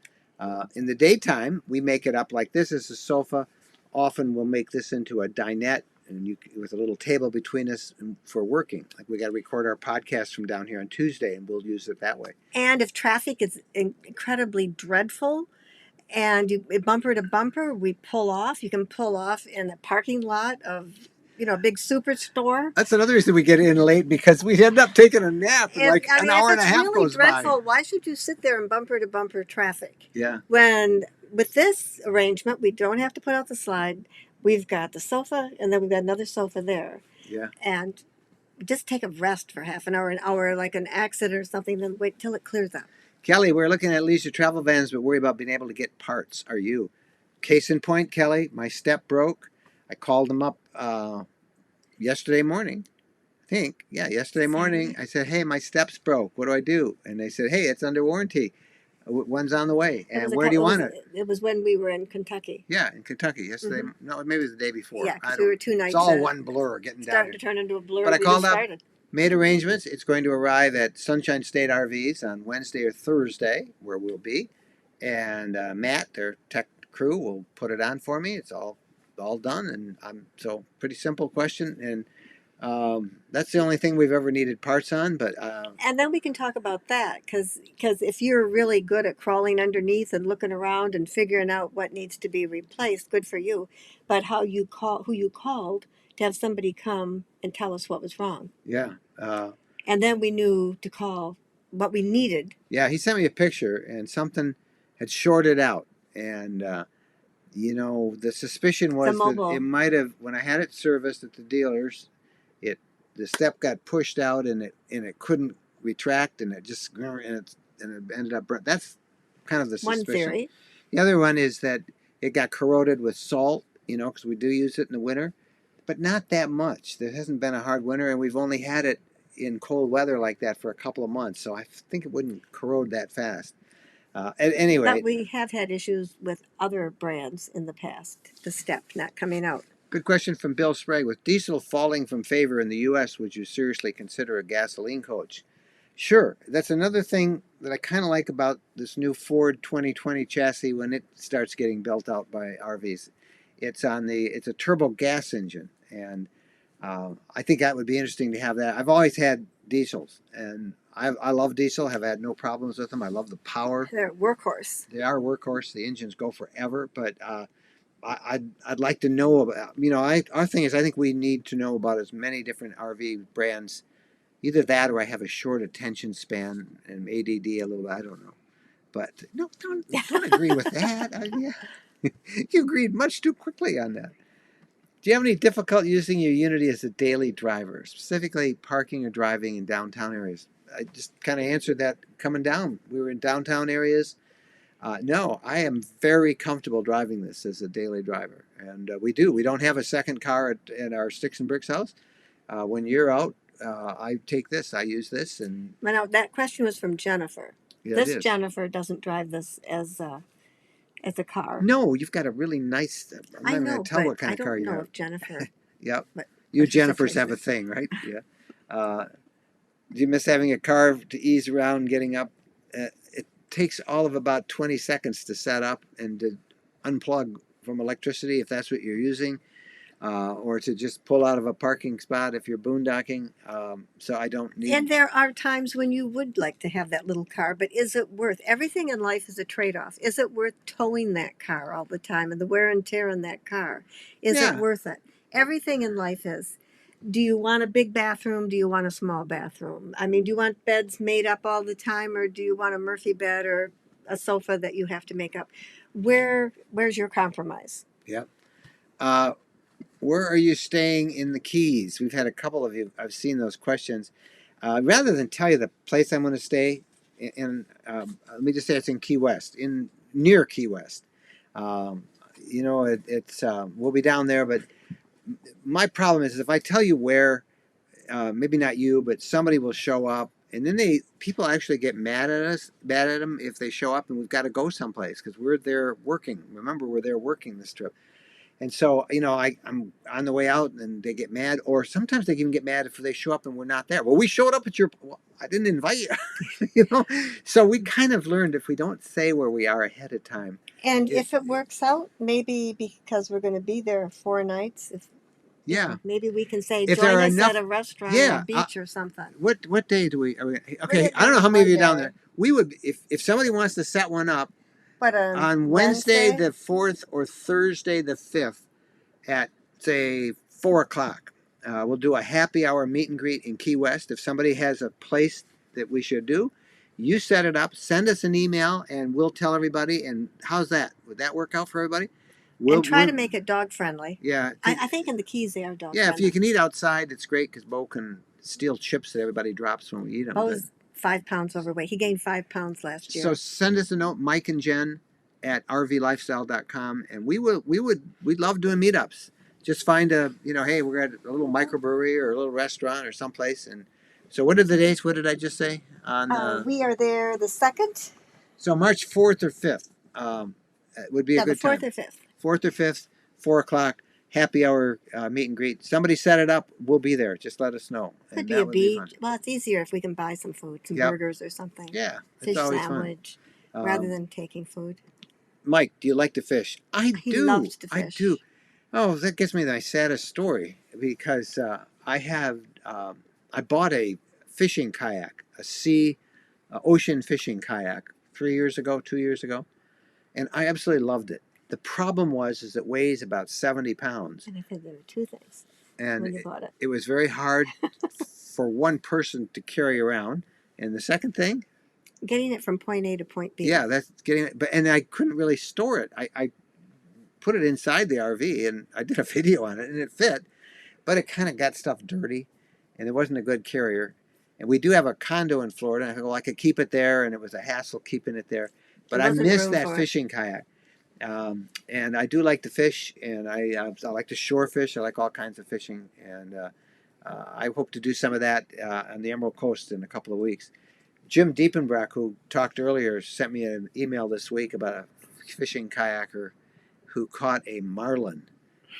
In the daytime, we make it up like this is a sofa. Often we'll make this into a dinette, and with a little table between us for working. Like we got to record our podcast from down here on Tuesday, and we'll use it that way. And if traffic is incredibly dreadful, and you bumper to bumper, we pull off. You can pull off in the parking lot of a big superstore. That's another reason we get in late because we end up taking a nap, and like I an mean, if hour and a it's half really goes by. dreadful, why should you sit there in bumper to bumper traffic? Yeah. When with this arrangement, we don't have to put out the slide. We've got the sofa, and then we've got another sofa there, Yeah. and just take a rest for half an hour, like an accident or something. Then wait till it clears up. Kelly, we're looking at leisure travel vans, but worry about being able to get parts. Are you? Case in point, Kelly, my step broke. I called them up yesterday morning. I think, yeah, yesterday morning. I said, "Hey, my steps broke. What do I do?" And they said, "Hey, it's under warranty. One's on the way. And where do you want it?" It was when we were in Kentucky. Yeah, in Kentucky yesterday. Mm-hmm. No, maybe it was the day before. Yeah, I because don't. we were 2 nights. It's all one blur getting down Starting here. to turn into a blur. But I We called just up, started. made arrangements. It's going to arrive at Sunshine State RVs on Wednesday or Thursday, where we'll be. And Matt, their tech crew, will put it on for me. It's all done, and I'm so pretty simple question. And That's the only thing we've ever needed parts on, but And then we can talk about that because if you're really good at crawling underneath and looking around and figuring out what needs to be replaced, good for you. But who you called to have somebody come and tell us what was wrong, yeah. and then we knew to call what we needed. Yeah, he sent me a picture, and something had shorted out, and the suspicion The was that it mobile might have, when I had it serviced at the dealers, it the step got pushed out, and it couldn't retract, and it ended up burnt. That's kind of the one suspicion. theory. The other one is that it got corroded with salt, because we do use it in the winter, but not that much. There hasn't been a hard winter, and we've only had it in cold weather like that for a couple of months, so I think it wouldn't corrode that fast. But Anyway, we have had issues with other brands in the past. The step not coming out. good question from Bill Sprague. With diesel falling from favor in the U.S., would you seriously consider a gasoline coach? Sure. That's another thing that I kind of like about this new Ford 2020 chassis when it starts getting built out by RVs. It's a turbo gas engine, and I think that would be interesting to have that. I've always had diesels, and I love diesel. Have had no problems with them. I love the power. They're a workhorse. They are workhorse. The engines go forever, but I'd like to know about. Our thing is I think we need to know about as many different RV brands. Either that, or I have a short attention span and ADD a little bit. I don't know, but no, don't agree with that. Yeah. You agreed much too quickly on that. Do you have any difficulty using your Unity as a daily driver, specifically parking or driving in downtown areas? I just kind of answered that coming down. We were in downtown areas. No, I am very comfortable driving this as a daily driver, and we do. We don't have a second car at our Sticks and Bricks house. When you're out, I take this. I use this, and Now, that question was from Jennifer. yeah, it This is. Jennifer doesn't drive this as a car. No, you've got a really nice. I'm not I even going know, to tell but what kind I of car don't you know have. if Jennifer. Yep. What, You what's your Jennifers have a situation? thing, right? Yeah. Do you miss having a car to ease around and getting up? It takes all of about 20 seconds to set up and to unplug from electricity if that's what you're using, or to just pull out of a parking spot if you're boondocking. So I don't need. And there are times when you would like to have that little car, but is it worth? Everything in life is a trade-off. Is it worth towing that car all the time and the wear and tear on that car? Is it Yeah, worth it? Everything in life is. Do you want a big bathroom? Do you want a small bathroom? I mean, do you want beds made up all the time, or do you want a Murphy bed or a sofa that you have to make up? Where's your compromise? yeah. Uh, where are you staying in the Keys? We've had a couple of you. I've seen those questions. Rather than tell you the place I'm going to stay let me just say it's in Key West, in near Key West. Um, it's we'll be down there, but my problem is if I tell you where, maybe not you, but somebody will show up, and then people actually get mad at us, mad at them if they show up, and we've got to go someplace because we're there working. Remember, we're there working this trip. And so, I'm on the way out and they get mad, or sometimes they even get mad if they show up and we're not there. Well, we showed up at I didn't invite you, So we kind of learned if we don't say where we are ahead of time. And if it works out, maybe because we're going to be there 4 nights, if Yeah. maybe we can say If there join are us enough, at a restaurant or a yeah. beach or something. What day do we, okay, get I don't there know how many of you are down Monday. there. We would, if somebody wants to set one up But on Wednesday the 4th or Thursday the 5th, at say 4 o'clock. We'll do a happy hour meet and greet in Key West. If somebody has a place that we should do, you set it up, send us an email, and we'll tell everybody. And how's that? Would that work out for everybody? and try to make it dog friendly. Yeah. I think in the Keys they are dog Yeah, if friendly. you can eat outside, it's great because Bo can steal chips that everybody drops when we eat them. Bo's 5 pounds overweight. He gained 5 pounds last year. So send us a note, Mike and Jen at rvlifestyle.com, and we'd love doing meetups. Just find hey, we're at a little microbrewery or a little restaurant or someplace. And so what are the dates? What did I just say? We are there the 2nd. So March 4th or 5th would be a good time. The 4th or 5th. 4th or 5th, 4 o'clock, happy hour meet and greet. Somebody set it up. We'll be there. Just let us know. Could be a beach. Well, it's easier if we can buy some food, some burgers or something. Yeah, fish always sandwich, fun. rather than taking food. Mike, do you like to fish? I He do. loves to fish. I do. Oh, that gives me my saddest story because I bought a fishing kayak, ocean fishing kayak 3 years ago, 2 years ago, and I absolutely loved it. The problem is it weighs about 70 pounds, And I think there were two things and when you bought it. it was very hard for one person to carry around. And the second thing, Getting it from point A to point B. yeah, that's getting it. But and I couldn't really store it. I put it inside the RV, and I did a video on it, and it fit, but it kind of got stuff dirty, and it wasn't a good carrier. And we do have a condo in Florida. And I thought, well, I could keep it there, and it was a hassle keeping it there. But There I wasn't missed room that for it. fishing kayak. And I do like to fish, and I like to shore fish. I like all kinds of fishing, and I hope to do some of that on the Emerald Coast in a couple of weeks. Jim Diepenbrock, who talked earlier, sent me an email this week about a fishing kayaker who caught a marlin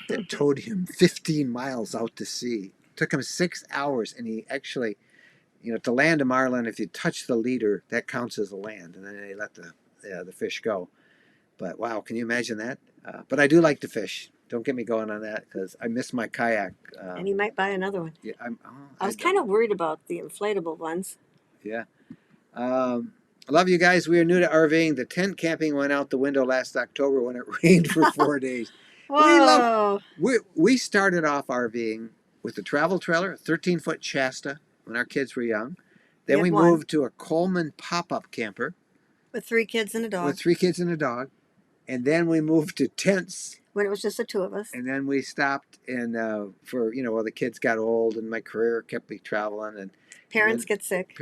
that towed him 15 miles out to sea. It took him 6 hours, and he actually, to land a marlin, if you touch the leader, that counts as a land, and then they let the fish go. But wow, can you imagine that? But I do like to fish. Don't get me going on that because I miss my kayak. And you might buy another one. Yeah, I was kind of worried about the inflatable ones. Yeah. I love you guys. We are new to RVing. The tent camping went out the window last October when it rained for 4 days. Whoa! We started off RVing with a travel trailer, a 13-foot Shasta when our kids were young. Then we moved to a Coleman pop-up camper with 3 kids and a dog. With 3 kids and a dog. And then we moved to tents when it was just the 2 of us. And then we stopped, and while the kids got old and my career kept me traveling, and parents get sick.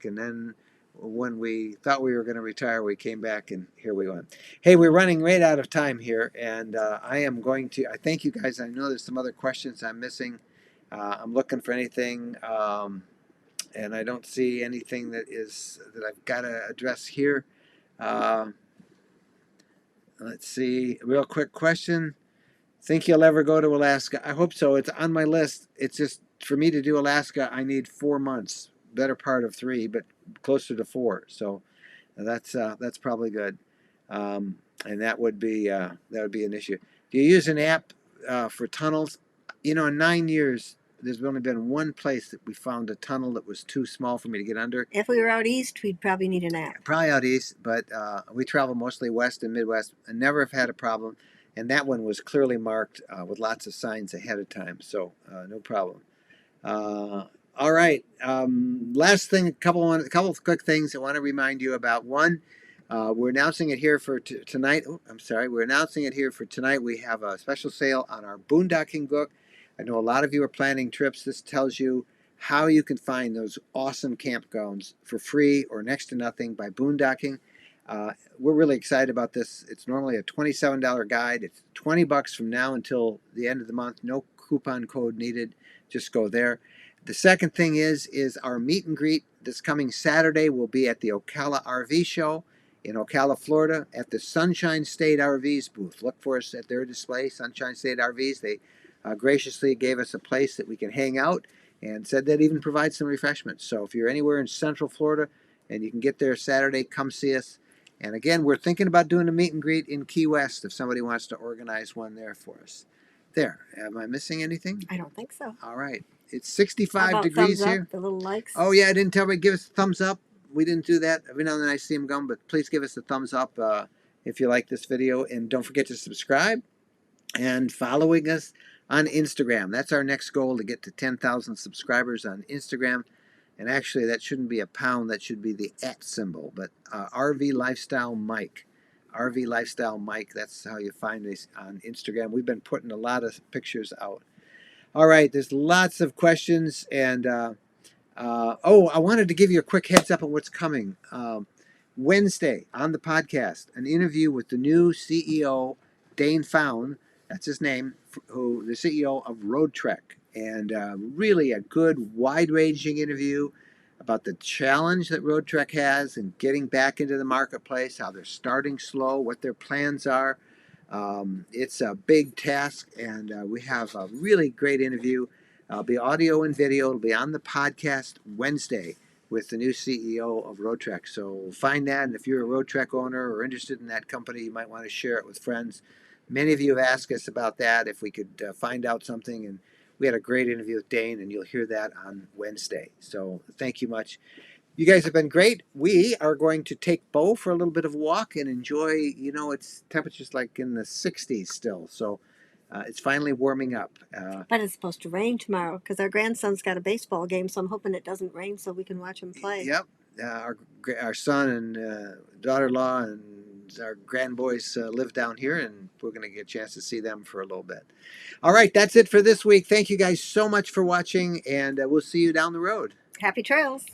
And then when we thought we were going to retire, we came back, and here we went. Hey, we're running right out of time here, and I thank you guys. I know there's some other questions I'm missing. I'm looking for anything, and I don't see anything that I've got to address here. Let's see. Real quick question. Think you'll ever go to Alaska? I hope so. It's on my list. It's just for me to do Alaska, I need 4 months, better part of 3, but closer to 4. So that's probably good, and that would be an issue. Do you use an app for tunnels? In 9 years, there's only been one place that we found a tunnel that was too small for me to get under. If we were out east, we'd probably need an app. Probably out east, but we travel mostly west and Midwest and never have had a problem. And that one was clearly marked with lots of signs ahead of time, so no problem. All right. Last thing, a couple of quick things I want to remind you about. One, we're announcing it here for tonight. Oh, I'm sorry. We're announcing it here for tonight. We have a special sale on our Boondocking book. I know a lot of you are planning trips. This tells you how you can find those awesome campgrounds for free or next to nothing by Boondocking. We're really excited about this. It's normally a $27 guide. It's $20 from now until the end of the month. No coupon code needed. Just go there. The second thing is our meet and greet this coming Saturday will be at the Ocala RV Show in Ocala, Florida, at the Sunshine State RVs booth. Look for us at their display, Sunshine State RVs. They graciously gave us a place that we can hang out and said they'd even provide some refreshments. So if you're anywhere in Central Florida and you can get there Saturday, come see us. And again, we're thinking about doing a meet and greet in Key West if somebody wants to organize one there for us. There. Am I missing anything? I don't think so. All right. It's 65 How about degrees thumbs here. Up, the little likes. Oh, yeah, I didn't tell everybody. Give us a thumbs up. We didn't do that. Every now and then I see them going, but please give us a thumbs up if you like this video. And don't forget to subscribe and following us on Instagram. That's our next goal, to get to 10,000 subscribers on Instagram. And actually, that shouldn't be a pound. That should be the @ symbol. But RV Lifestyle Mike. RV Lifestyle Mike. That's how you find us on Instagram. We've been putting a lot of pictures out. All right. There's lots of questions. And, I wanted to give you a quick heads up on what's coming. Wednesday on the podcast, an interview with the new CEO, Dane Found. That's his name, the CEO of Road Trek. And really a good, wide-ranging interview about the challenge that Road Trek has in getting back into the marketplace, how they're starting slow, what their plans are. It's a big task, and we have a really great interview. It'll be audio and video. It'll be on the podcast Wednesday with the new CEO of Road Trek. So find that, and if you're a Road Trek owner or interested in that company, you might want to share it with friends. Many of you have asked us about that, if we could find out something, and we had a great interview with Dane, and you'll hear that on Wednesday. So thank you much. You guys have been great. We are going to take Bo for a little bit of a walk and enjoy, it's temperatures like in the 60s still. So it's finally warming up. But it's supposed to rain tomorrow because our grandson's got a baseball game, so I'm hoping it doesn't rain so we can watch him play. Yep. Our son and daughter-in-law and our grandboys live down here, and we're going to get a chance to see them for a little bit. All right, that's it for this week. Thank you guys so much for watching, and we'll see you down the road. Happy trails.